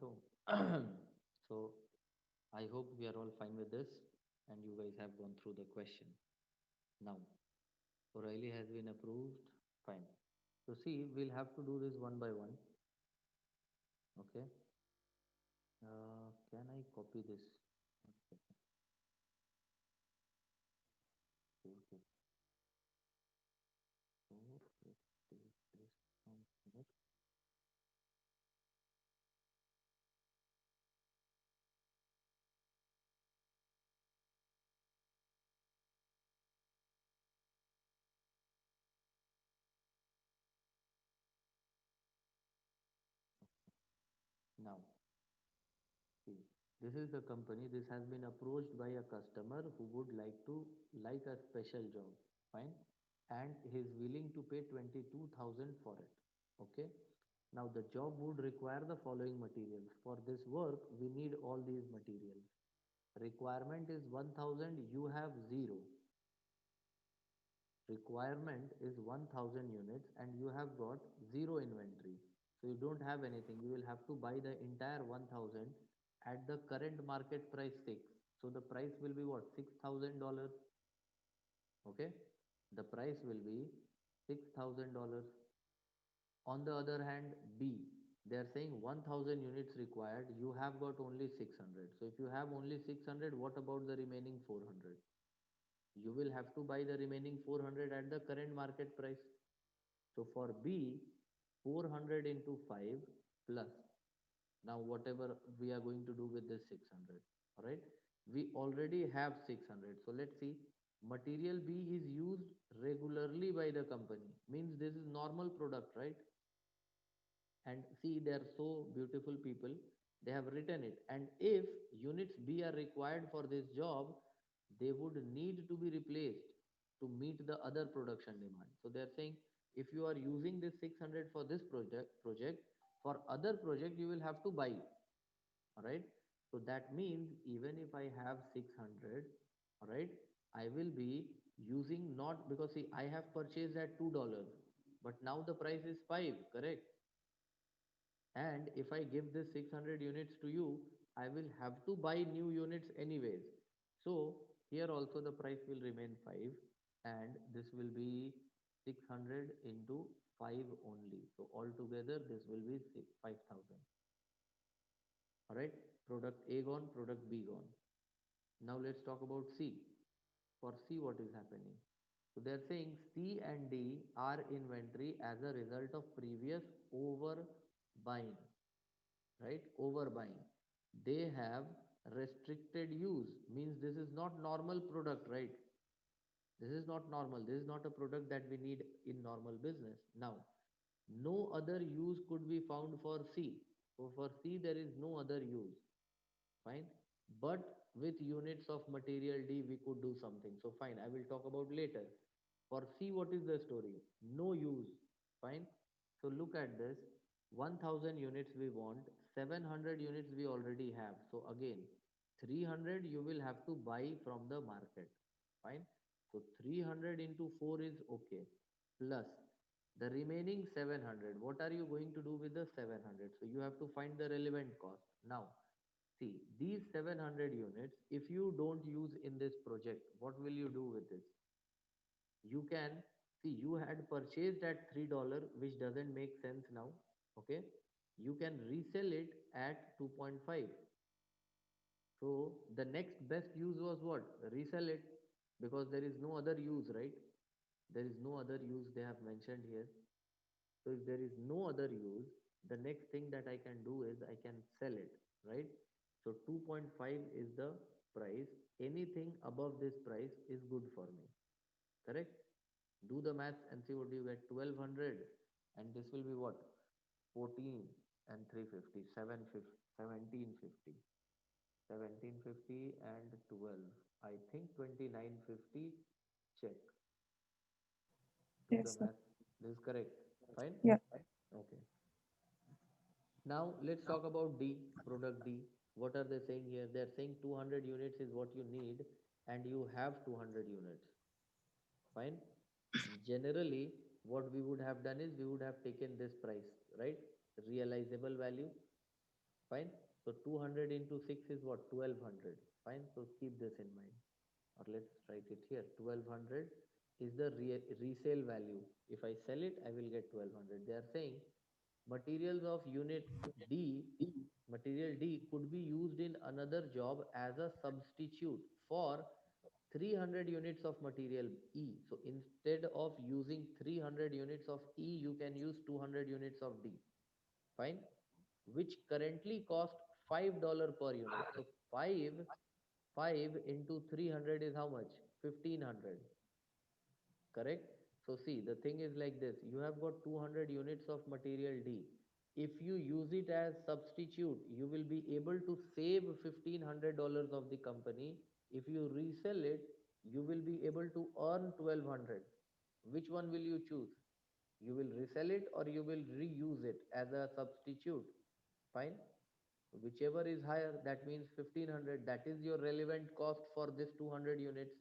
So, so I hope we are all fine with this and you guys have gone through the question. Now, O'Reilly has been approved. Fine. So see, we'll have to do this one by one. Okay. Can I copy this? Okay. Okay. So let's take this from here. Now, see, this is the company. This has been approached by a customer who would like a special job. Fine. And he is willing to pay 22,000 for it. Okay. Now the job would require the following materials. For this work, we need all these materials. Requirement is 1000, you have 0. Requirement is 1000 units and you have got 0 inventory. So you don't have anything. You will have to buy the entire 1000 at the current market price 6. So the price will be what? $6,000. Okay. The price will be $6,000. On the other hand, B, they are saying 1000 units required, you have got only 600. So if you have only 600, what about the remaining 400? You will have to buy the remaining 400 at the current market price. So for B, 400 into 5 plus. Now whatever we are going to do with this 600, all right? We already have 600. So let's see. Material B is used regularly by the company. Means this is normal product, right? And see, they are so beautiful people. They have written it. And if units B are required for this job, they would need to be replaced to meet the other production demand. So they are saying if you are using this 600 for this project, for other project you will have to buy. All right. So that means even if I have 600, all right, I will be using not because see I have purchased at $2, but now the price is 5, correct? And if I give this 600 units to you, I will have to buy new units anyways. So here also the price will remain 5 and this will be 600 into 5 only. So altogether this will be 5,000. Alright, product A gone, product B gone. Now let's talk about C. For C, what is happening? So they're saying C and D are inventory as a result of previous overbuying, right? Overbuying. They have restricted use, means this is not normal product, right? This is not normal. This is not a product that we need in normal business. Now, no other use could be found for C. So for C, there is no other use. Fine. But with units of material D, we could do something. So fine, I will talk about later. For C, what is the story? No use. Fine. So look at this. 1000 units we want, 700 units we already have. So again, 300 you will have to buy from the market. Fine. So 300 into 4 is okay. Plus the remaining 700. What are you going to do with the 700? So you have to find the relevant cost. Now, see, these 700 units, if you don't use in this project, what will you do with this? You can see you had purchased at $3, which doesn't make sense now. Okay, you can resell it at 2.5. So the next best use was what? Resell it, because there is no other use, right? There is no other use they have mentioned here. So if there is no other use, the next thing that I can do is I can sell it, right? So 2.5 is the price. Anything above this price is good for me, correct? Do the maths and see what you get. 1200 and this will be what? 14 and 350, 1750. 1750 and 12. I think 2950. Check. Do the Yes, sir. math. This is correct. Fine? Yeah. Okay. Now let's talk about D, product D. What are they saying here? They are saying 200 units is what you need and you have 200 units. Fine. Generally, what we would have done is we would have taken this price, right? Realizable value. Fine. So 200 into 6 is what? 1200. Fine. So keep this in mind. Or let's write it here. 1200 is the resale value. If I sell it, I will get 1200. They are saying materials of unit D, material D could be used in another job as a substitute for 300 units of material E. So instead of using 300 units of E, you can use 200 units of D. Fine. Which currently cost $5 per unit. So 5 into 300 is how much? 1500. Correct? So see, the thing is like this. You have got 200 units of material D. if you use it as substitute, you will be able to save $1,500 of the company. If you resell it, you will be able to earn 1,200. Which one will you choose? You will resell it or you will reuse it as a substitute. Fine. Whichever is higher, that means 1,500. That is your relevant cost for this 200 units.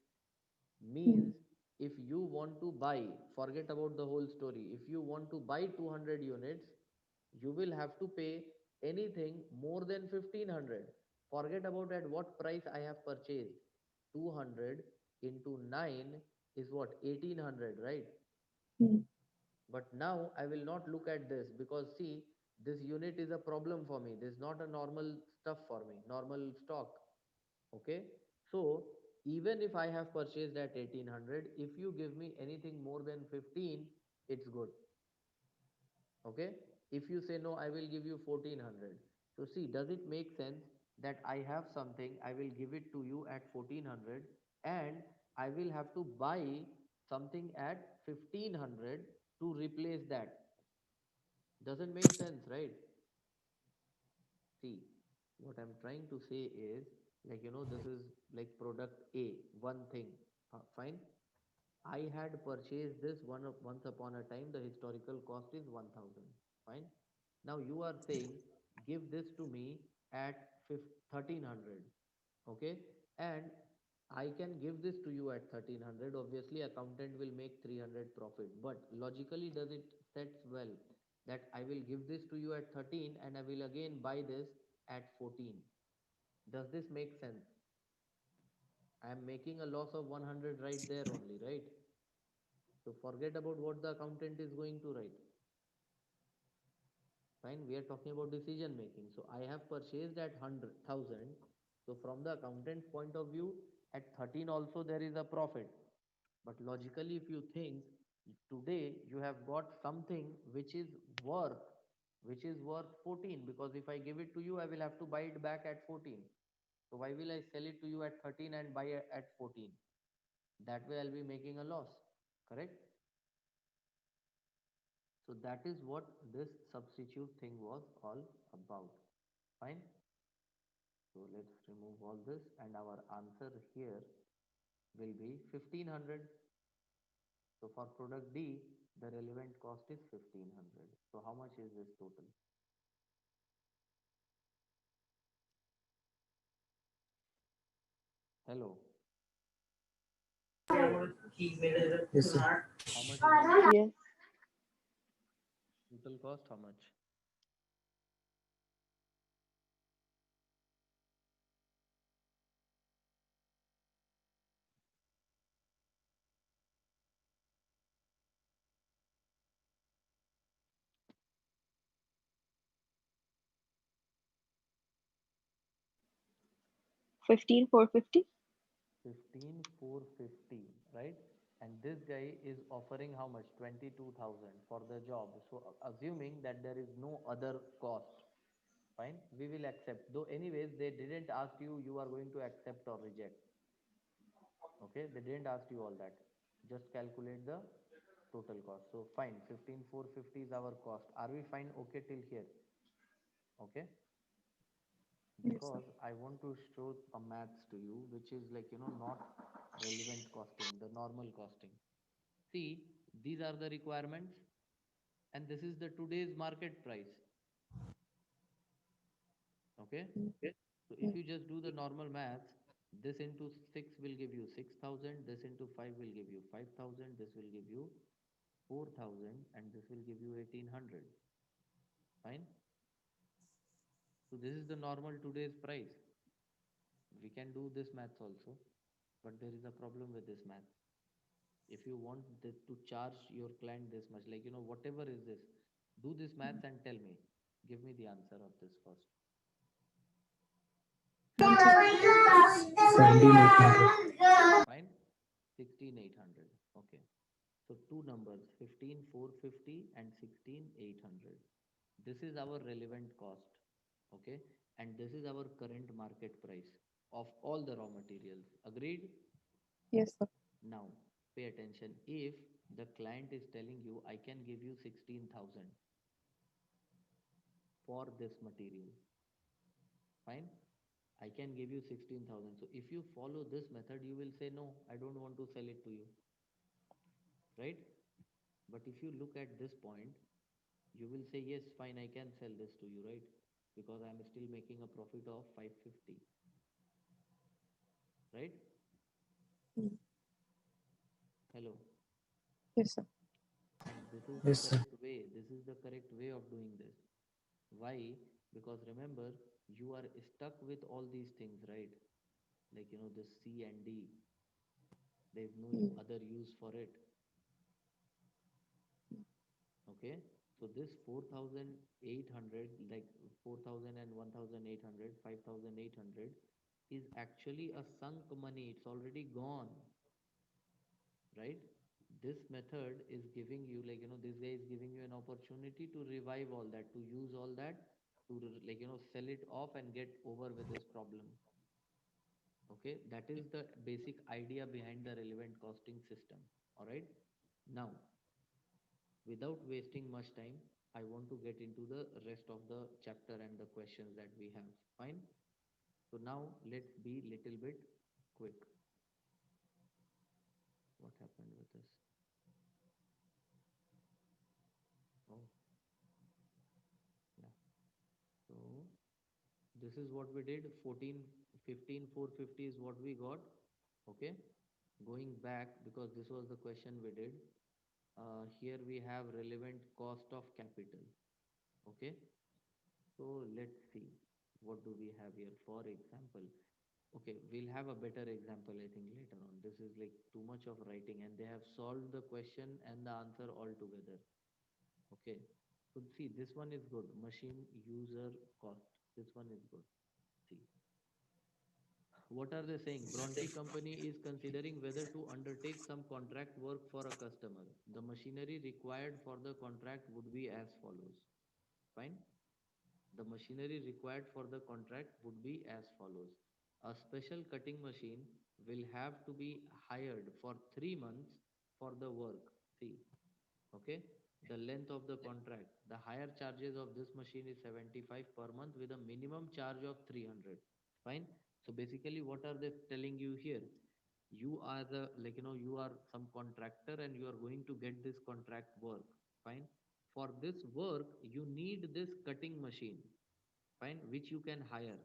Means if you want to buy, forget about the whole story. If you want to buy 200 units, you will have to pay anything more than 1,500. Forget about at what price I have purchased. 200 into 9 is what? 1,800, right? Mm. But now I will not look at this because see, this unit is a problem for me. This is not a normal stuff for me, normal stock. Okay. So even if I have purchased at 1,800, if you give me anything more than 15, it's good. Okay. If you say no, I will give you 1,400. So see, does it make sense that I have something, I will give it to you at 1,400 and I will have to buy something at 1,500 to replace that? Doesn't make sense, right? See, what I'm trying to say is, like, this is like product A, one thing. Fine. I had purchased this once upon a time. The historical cost is 1,000. Fine. Now you are saying, give this to me at 1,300. Okay. And I can give this to you at 1,300. Obviously, accountant will make 300 profit. But logically, does it sets well that I will give this to you at 13 and I will again buy this at 14? Does this make sense? I am making a loss of 100 right there only, right? So forget about what the accountant is going to write. Fine, we are talking about decision making. So I have purchased at 100,000. So from the accountant's point of view, at 13 also there is a profit. But logically, if you think, today you have got something worth, which is worth 14, because if I give it to you, I will have to buy it back at 14. So why will I sell it to you at 13 and buy it at 14? That way I'll be making a loss, correct? So that is what this substitute thing was all about. Fine. So let's remove all this and our answer here will be 1,500. So for product D, the relevant cost is 1,500. So how much is this total? Hello. Yes, sir. How much is the Yes. total cost? How much? $15,450. 15,450, right? And this guy is offering how much? 22,000 for the job. So assuming that there is no other cost, fine, we will accept. Though anyways, they didn't ask you, you are going to accept or reject. Okay, they didn't ask you all that. Just calculate the total cost. So fine, 15,450 is our cost. Are we fine? Okay till here? Okay. Yes, sir. Because I want to show a maths to you, which is like, not relevant costing, the normal costing. See, these are the requirements and this is the today's market price. Okay. Mm. So if you just do the normal maths, this into 6 will give you 6,000, this into 5 will give you 5,000, this will give you 4,000 and this will give you 1,800. Fine. So this is the normal today's price. We can do this maths also, but there is a problem with this math. If you want to charge your client this much, like, whatever is this, do this maths and tell me, give me the answer of this first. 17,800. Fine. 16,800. Okay. So two numbers, 15,450 and 16,800. This is our relevant cost. Okay. And this is our current market price of all the raw materials. Agreed? Yes, sir. Now, pay attention. If the client is telling you, I can give you 16,000. for this material. Fine. I can give you 16,000. So if you follow this method, you will say, no, I don't want to sell it to you. Right? But if you look at this point, you will say, yes, fine, I can sell this to you, right? Because I'm still making a profit of 550. Right? Mm. Hello. Yes, sir. And this is the Yes, sir. correct way. This is the correct way of doing this. Why? Because remember, you are stuck with all these things, right? Like, this C and D. There's no Mm. other use for it. Okay. So this 4,800, like 4,000 and 1,800, 5,800 is actually a sunk money. It's already gone, right? This method is giving you, like, this guy is giving you an opportunity to revive all that, to use all that, to, like, sell it off and get over with this problem. Okay, that is the basic idea behind the relevant costing system. All right. Now, without wasting much time, I want to get into the rest of the chapter and the questions that we have. Fine. So now let's be little bit quick. What happened with this? Oh, yeah. So this is what we did. 14, 15, 450 is what we got. Okay. Going back, because this was the question we did. Here we have relevant cost of capital. Okay. So let's see, what do we have here? For example, okay, we'll have a better example, I think, later on. This is like too much of writing, and they have solved the question and the answer all together. Okay. So see, this one is good. Machine user cost. This one is good. See, what are they saying? Bronte company is considering whether to undertake some contract work for a customer. The machinery required for the contract would be as follows. Fine. The machinery required for the contract would be as follows. A special cutting machine will have to be hired for 3 months for the work. See, okay, the length of the contract. The higher charges of this machine is 75 per month with a minimum charge of 300. Fine. So basically, what are they telling you here? You are the, like, you are some contractor and you are going to get this contract work. Fine. For this work, you need this cutting machine. Fine, which you can hire.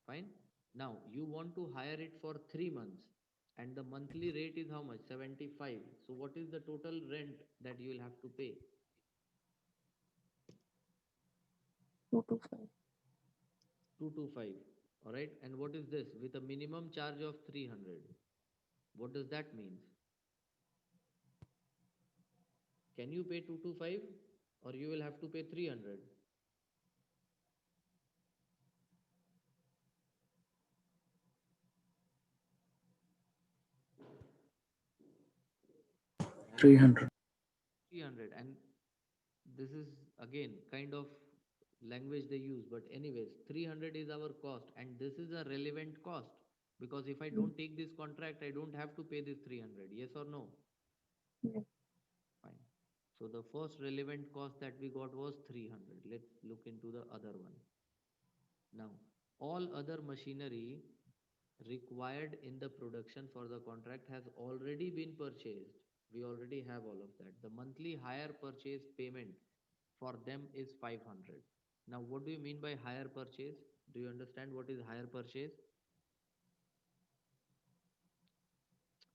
Fine. Now you want to hire it for 3 months, and the monthly rate is how much? 75. So what is the total rent that you will have to pay? 225. 225. All right. And what is this? With a minimum charge of 300. What does that mean? Can you pay 225, or you will have to pay 300? Hello? 300. 300. And this is again kind of language they use, but anyways, 300 is our cost, and this is a relevant cost, because if I Mm. don't take this contract, I don't have to pay this 300. Yes or no? Yeah. Fine. So the first relevant cost that we got was 300. Let's look into the other one. Now, all other machinery required in the production for the contract has already been purchased. We already have all of that. The monthly hire purchase payment for them is 500. Now, what do you mean by hire purchase? Do you understand what is hire purchase?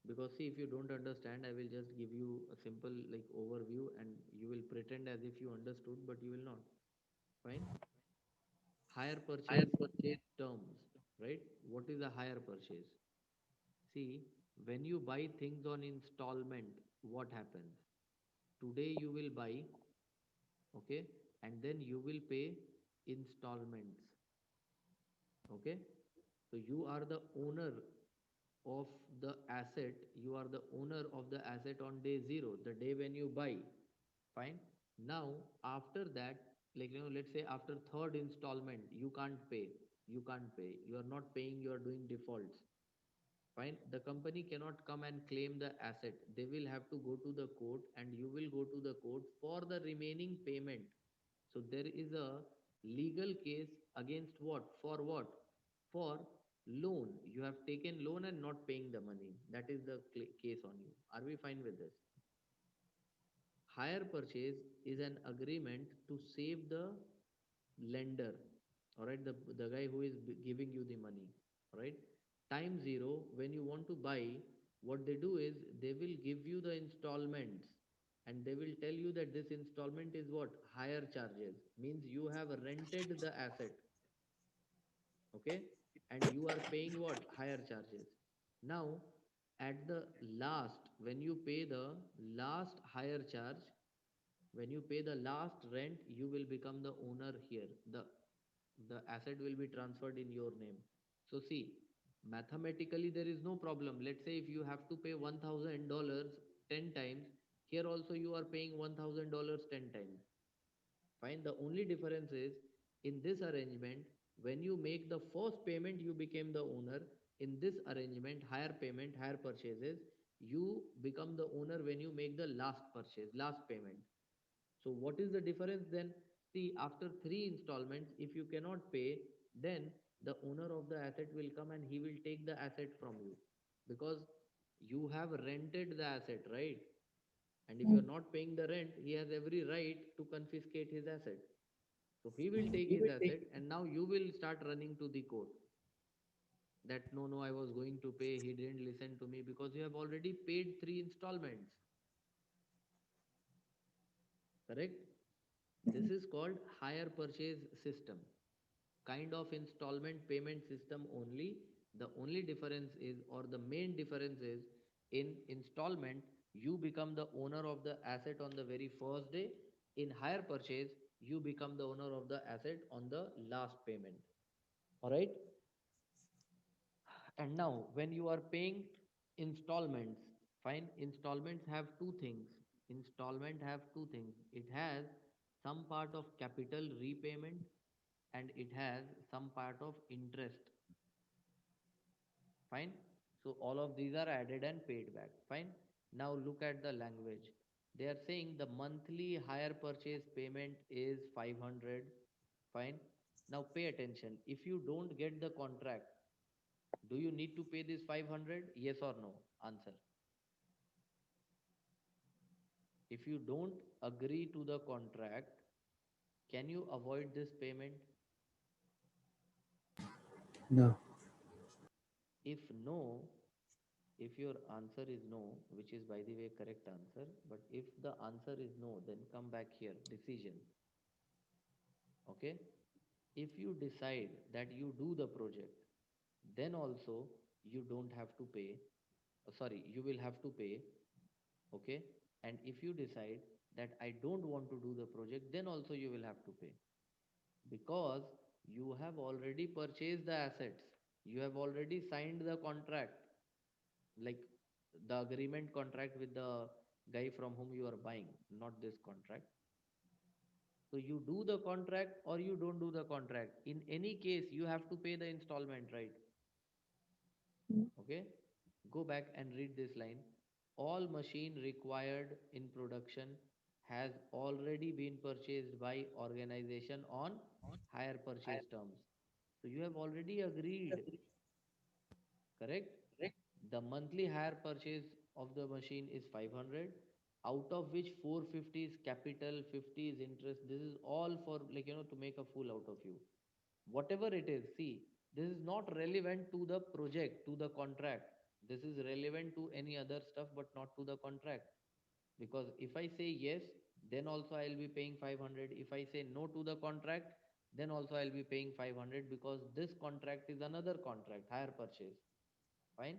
Because see, if you don't understand, I will just give you a simple like overview, and you will pretend as if you understood, but you will not. Fine. Hire purchase terms, right? What is a hire purchase? See, when you buy things on installment, what happens? Today you will buy, okay, and then you will pay installments, okay. So you are the owner of the asset. You are the owner of the asset on day zero, the day when you buy. Fine. Now, after that, like, let's say after third installment, you can't pay. You can't pay. You are not paying. You are doing defaults. Fine. The company cannot come and claim the asset. They will have to go to the court, and you will go to the court for the remaining payment. So there is a Legal case against what? For what? For loan. You have taken loan and not paying the money. That is the case on you. Are we fine with this? Hire purchase is an agreement to save the lender, all right, the guy who is giving you the money, all right. Time zero, when you want to buy, what they do is they will give you the installments, and they will tell you that this installment is what? Higher charges, means you have rented the asset, okay, and you are paying what? Higher charges. Now at the last, when you pay the last higher charge, when you pay the last rent, you will become the owner here. The asset will be transferred in your name. So see, mathematically there is no problem. Let's say if you have to pay $1,000 10 times, here also you are paying $1,000 10 times. Fine. The only difference is, in this arrangement, when you make the first payment, you became the owner. In this arrangement, higher payment, higher purchases, you become the owner when you make the last purchase, last payment. So what is the difference then? See, after three installments, if you cannot pay, then the owner of the asset will come and he will take the asset from you, because you have rented the asset, right? And if you are not paying the rent, he has every right to confiscate his asset. So he will take his asset, and now you will start running to the court that no, no, I was going to pay, he didn't listen to me, because you have already paid three installments, correct? This is called hire purchase system, kind of installment payment system only. The only difference is, or the main difference is, in installment, you become the owner of the asset on the very first day. In hire purchase, you become the owner of the asset on the last payment. All right. And now, when you are paying installments, fine, installments have two things. Installment have two things. It has some part of capital repayment, and it has some part of interest. Fine. So all of these are added and paid back. Fine. Now look at the language. They are saying the monthly hire purchase payment is 500. Fine. Now pay attention. If you don't get the contract, do you need to pay this 500? Yes or no? Answer. If you don't agree to the contract, can you avoid this payment? No. If no, if your answer is no, which is by the way correct answer, but if the answer is no, then come back here, decision. Okay? If you decide that you do the project, then also you don't have to pay. Sorry, you will have to pay. Okay? And if you decide that I don't want to do the project, then also you will have to pay. Because you have already purchased the assets, you have already signed the contract, like the agreement contract with the guy from whom you are buying, not this contract. So you do the contract or you don't do the contract, in any case you have to pay the installment, right? Okay, go back and read this line. All machine required in production has already been purchased by organization on hire purchase terms. So you have already agreed, correct? The monthly hire purchase of the machine is 500, out of which 450 is capital, 50 is interest. This is all for, like, to make a fool out of you. Whatever it is, see, this is not relevant to the project, to the contract. This is relevant to any other stuff, but not to the contract. Because if I say yes, then also I'll be paying 500. If I say no to the contract, then also I'll be paying 500, because this contract is another contract, hire purchase. Fine.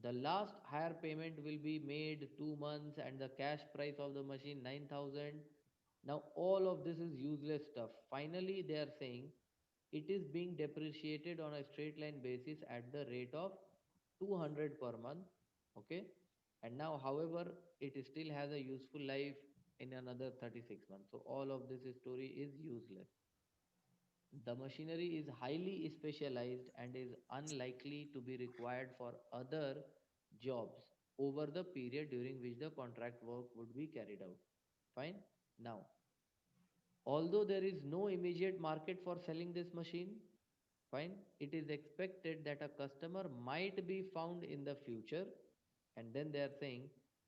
The last hire payment will be made 2 months, and the cash price of the machine 9,000. Now all of this is useless stuff. Finally, they are saying it is being depreciated on a straight line basis at the rate of 200 per month. Okay. And now, however, it still has a useful life in another 36 months. So all of this story is useless. The machinery is highly specialized and is unlikely to be required for other jobs over the period during which the contract work would be carried out. Fine. Now, Although there is no immediate market for selling this machine, fine, it is expected that a customer might be found in the future, and then they are saying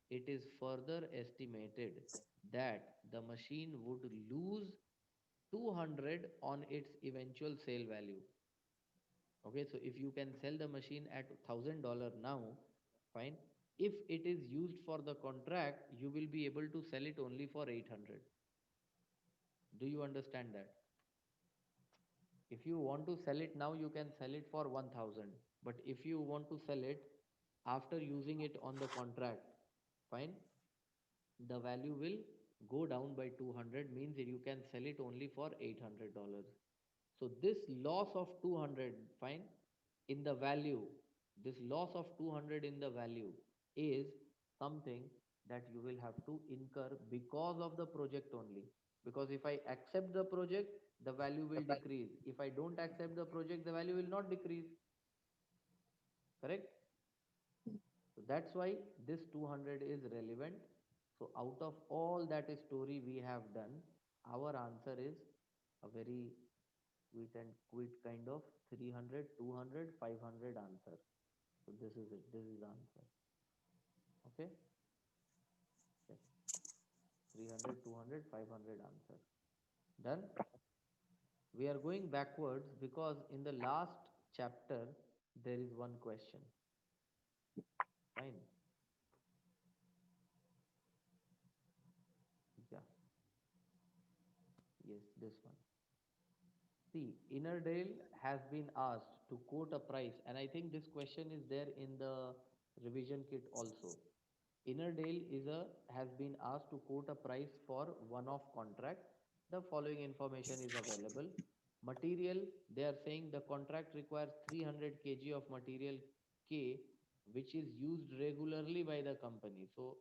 it is further estimated that the machine would lose 200 on its eventual sale value. Okay, so if you can sell the machine at $1,000 now, fine. If it is used for the contract, you will be able to sell it only for 800. Do you understand that? If you want to sell it now, you can sell it for 1000. But if you want to sell it after using it on the contract, fine, the value will go down by 200, means that you can sell it only for $800. So this loss of 200, fine, in the value, this loss of 200 in the value is something that you will have to incur because of the project only. Because if I accept the project, the value will decrease. If I don't accept the project, the value will not decrease. Correct? So that's why this 200 is relevant. So out of all that story we have done, our answer is a very quit and quit kind of 300, 200, 500 answer. So this is it. This is the answer. Okay? Yes. 300, 200, 500 answer. Done? We are going backwards because in the last chapter there is one question. Fine. Yeah. Yes, this one. See, Innerdale has been asked to quote a price, and I think this question is there in the revision kit also. Innerdale has been asked to quote a price for one-off contract. The following information is available. Material, they are saying the contract requires 300 kg of material K, which is used regularly by the company. So,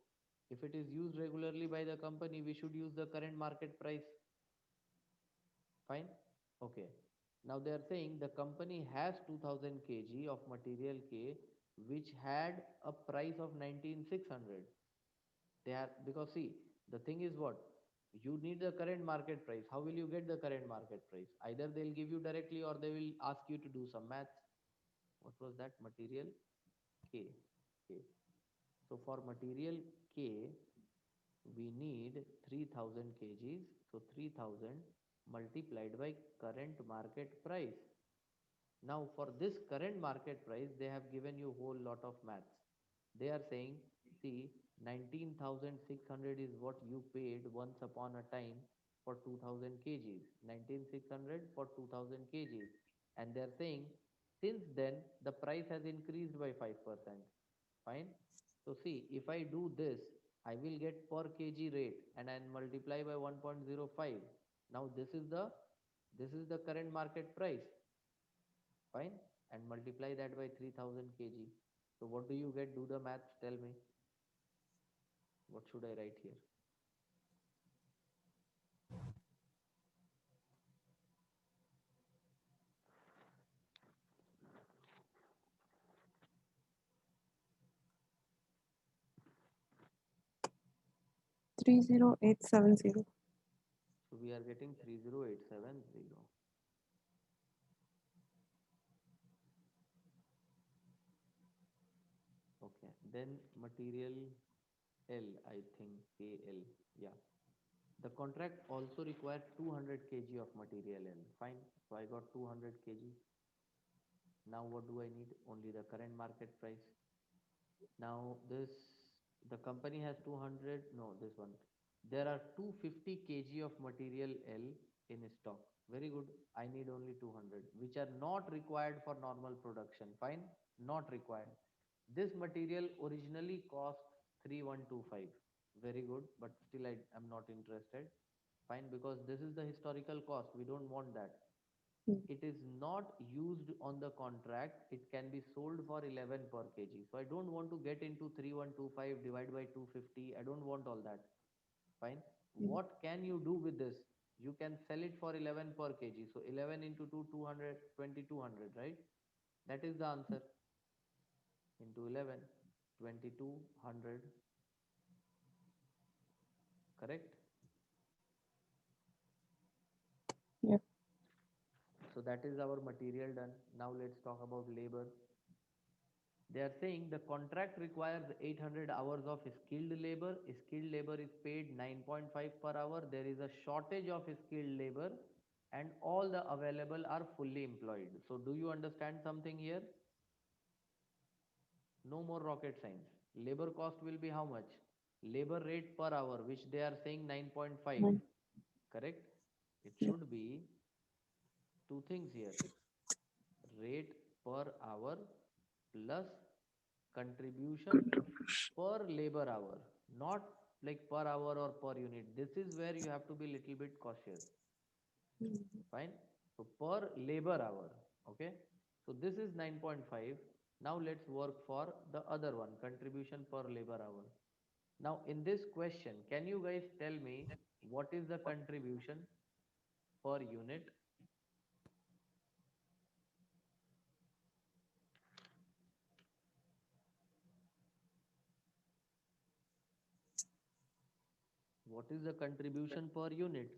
if it is used regularly by the company, we should use the current market price. Fine? Okay. Now they are saying the company has 2000 kg of material K, which had a price of 19,600. They are, because see, the thing is what? You need the current market price. How will you get the current market price? Either they'll give you directly or they will ask you to do some maths. What was that? Material K. K. So for material K, we need 3000 kgs. So 3000 multiplied by current market price. Now for this current market price, they have given you whole lot of maths. They are saying, see, 19,600 is what you paid once upon a time for 2000 kgs. 19,600 for 2000 kgs. And they are saying, since then, the price has increased by 5%. Fine. So see, if I do this, I will get per kg rate and then multiply by 1.05. Now this is the current market price. Fine. And multiply that by 3000 kg. So what do you get? Do the maths. Tell me. What should I write here? Three zero eight seven zero. So we are getting 30870. Okay. Then material L, I think KL. Yeah. The contract also requires 200 kg of material L. Fine. So I got 200 kg. Now what do I need? Only the current market price. Now the company has 200, no, this one. There are 250 kg of material L in stock. Very good. I need only 200, which are not required for normal production. Fine. Not required. This material originally cost 3125. Very good. But still I am not interested. Fine. Because this is the historical cost. We don't want that. It is not used on the contract. It can be sold for 11 per kg. So I don't want to get into 3125 divided by 250. I don't want all that. Fine. What can you do with this? You can sell it for 11 per kg. So 11 into 2, 200, 2200, right? That is the answer. Into 11, 2200. Correct? Yep. So that is our material done. Now let's talk about labor. They are saying the contract requires 800 hours of skilled labor. Skilled labor is paid 9.5 per hour. There is a shortage of skilled labor and all the available are fully employed. So do you understand something here? No more rocket science. Labor cost will be how much? Labor rate per hour, which they are saying 9.5. Nine. Correct? It Yep. should be two things here: rate per hour plus contribution per labor hour, not like per hour or per unit. This is where you have to be little bit cautious. Fine. So per labor hour. Okay. So this is 9.5. Now let's work for the other one, contribution per labor hour. Now in this question, can you guys tell me what is the contribution per unit? What is the contribution per unit?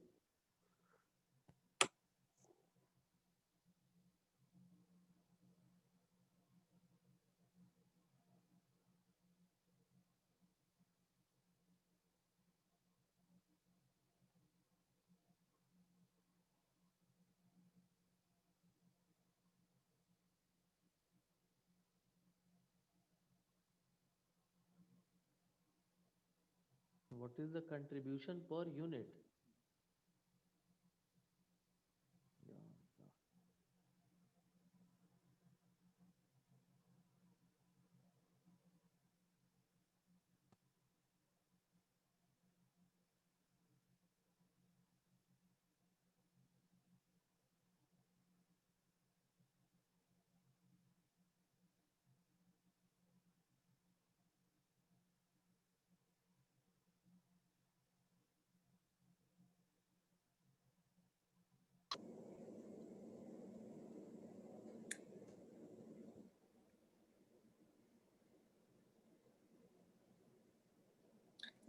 What is the contribution per unit? Yeah, yeah.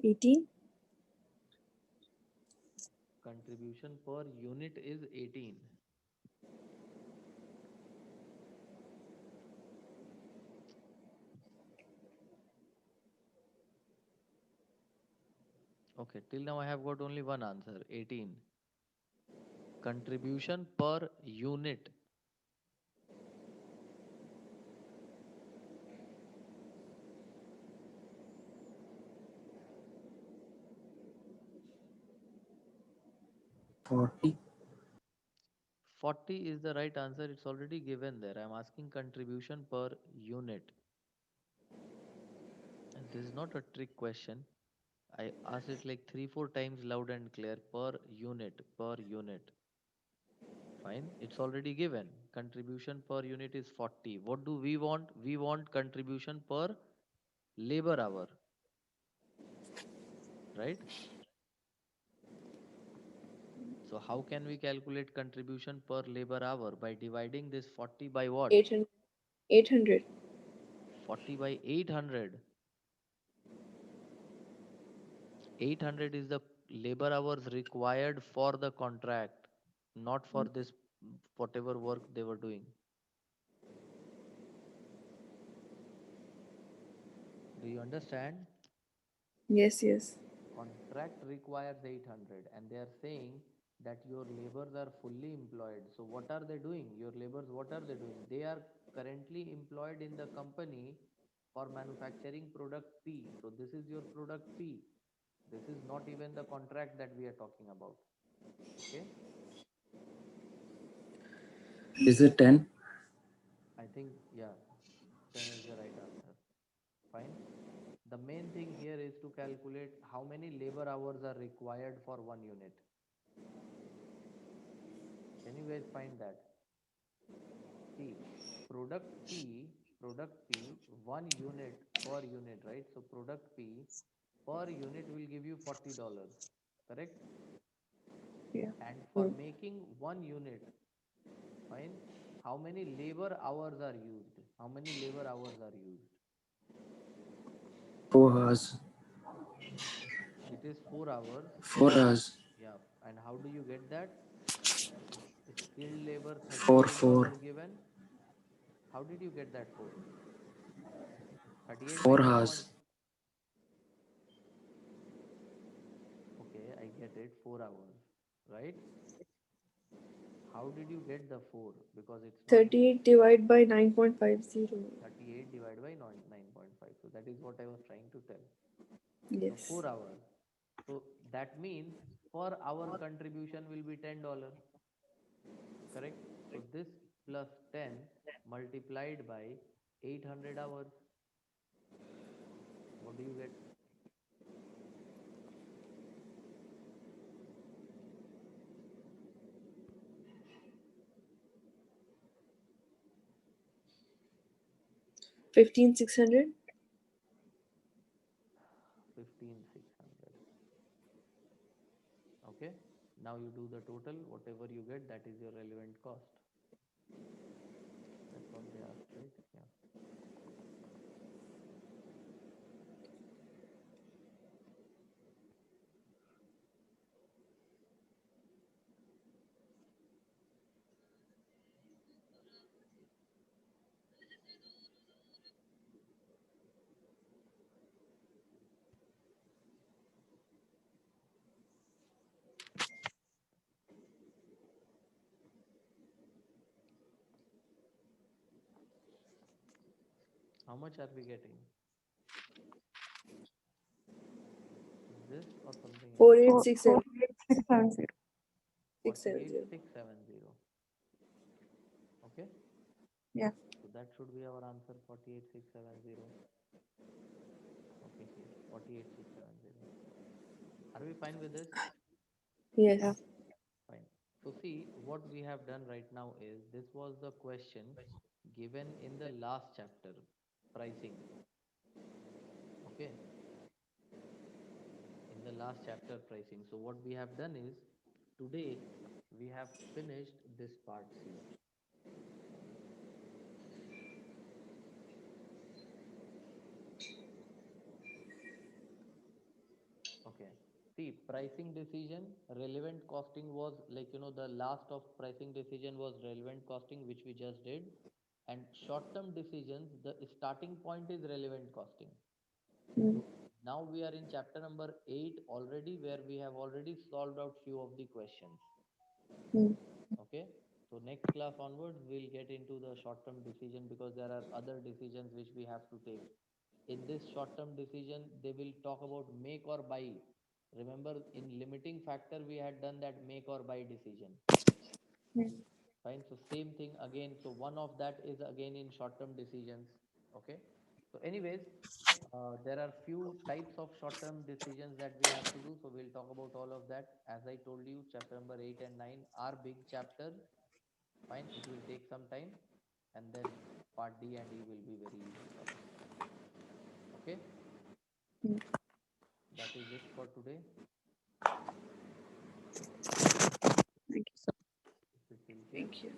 $18. Contribution per unit is 18. Okay, till now I have got only one answer, 18. Contribution per unit. $40. 40 is the right answer. It's already given there. I'm asking contribution per unit. And this is not a trick question. I asked it like 3, 4 times loud and clear, per unit, per unit. Fine. It's already given. Contribution per unit is 40. What do we want? We want contribution per labor hour. Right? So how can we calculate contribution per labor hour? By dividing this 40 by what? 800. 800. 40 by 800. 800 is the labor hours required for the contract, not for this whatever work they were doing. Do you understand? Yes, yes. Contract requires 800 and they are saying that your laborers are fully employed. So what are they doing? Your laborers, what are they doing? They are currently employed in the company for manufacturing product P. So this is your product P. This is not even the contract that we are talking about. Okay. Is it 10? I think, yeah, 10 is the right answer. Fine. The main thing here is to calculate how many labor hours are required for one unit. Can you guys find that? See, product P, product P, 1 unit per unit, right? So product P per unit will give you $40, correct? Yeah. And for Mm. making 1 unit, fine, how many labor hours are used? How many labor hours are used? 4 hours. It is 4 hours. 4 hours. Yeah. And how do you get that? skilled labor Four, $38 four, given. How did you get that 4? 38 by 4 9 hours. point. Okay, I get it. 4 hours, right? How did you get the 4? Because it's not 38 divided by 9.50. 38 divided by 9.5. So that is what I was trying to tell. So Yes. 4 hours. So that means per hour contribution will be $10. Correct? So this plus 10 multiplied by 800 hours. What do you get? 15,600. 15,600. Okay. Now you do the total. Whatever you get, that is your relevant cost. That's what they asked, right? Yeah. How much are we getting? Is this or something else? 4867. 670. 670. 48,670. Okay. Yeah. So that should be our answer, 48,670. Okay, here 48,670. Are we fine with this? Yes. Yeah. Fine. So see, what we have done right now is this was the question given in the last chapter, pricing. Okay, in the last chapter, pricing. So what we have done is today we have finished this part C. Okay. See, pricing decision, relevant costing was like, the last of pricing decision was relevant costing, which we just did. And short-term decisions, the starting point is relevant costing. Mm. So now we are in chapter number 8 already, where we have already solved out few of the questions. Mm. Okay. So next class onwards, we'll get into the short-term decision because there are other decisions which we have to take. In this short-term decision, they will talk about make or buy. Remember, in limiting factor, we had done that make or buy decision. Mm. Fine. So same thing again. So one of that is again in short-term decisions. Okay. So anyways, there are few types of short-term decisions that we have to do. So we'll talk about all of that. As I told you, chapter number 8 and 9 are big chapters. Fine. It will take some time. And then part D and E will be very easy for us. Okay. Mm. That is it for today. Thank you so If it will take. Thank you.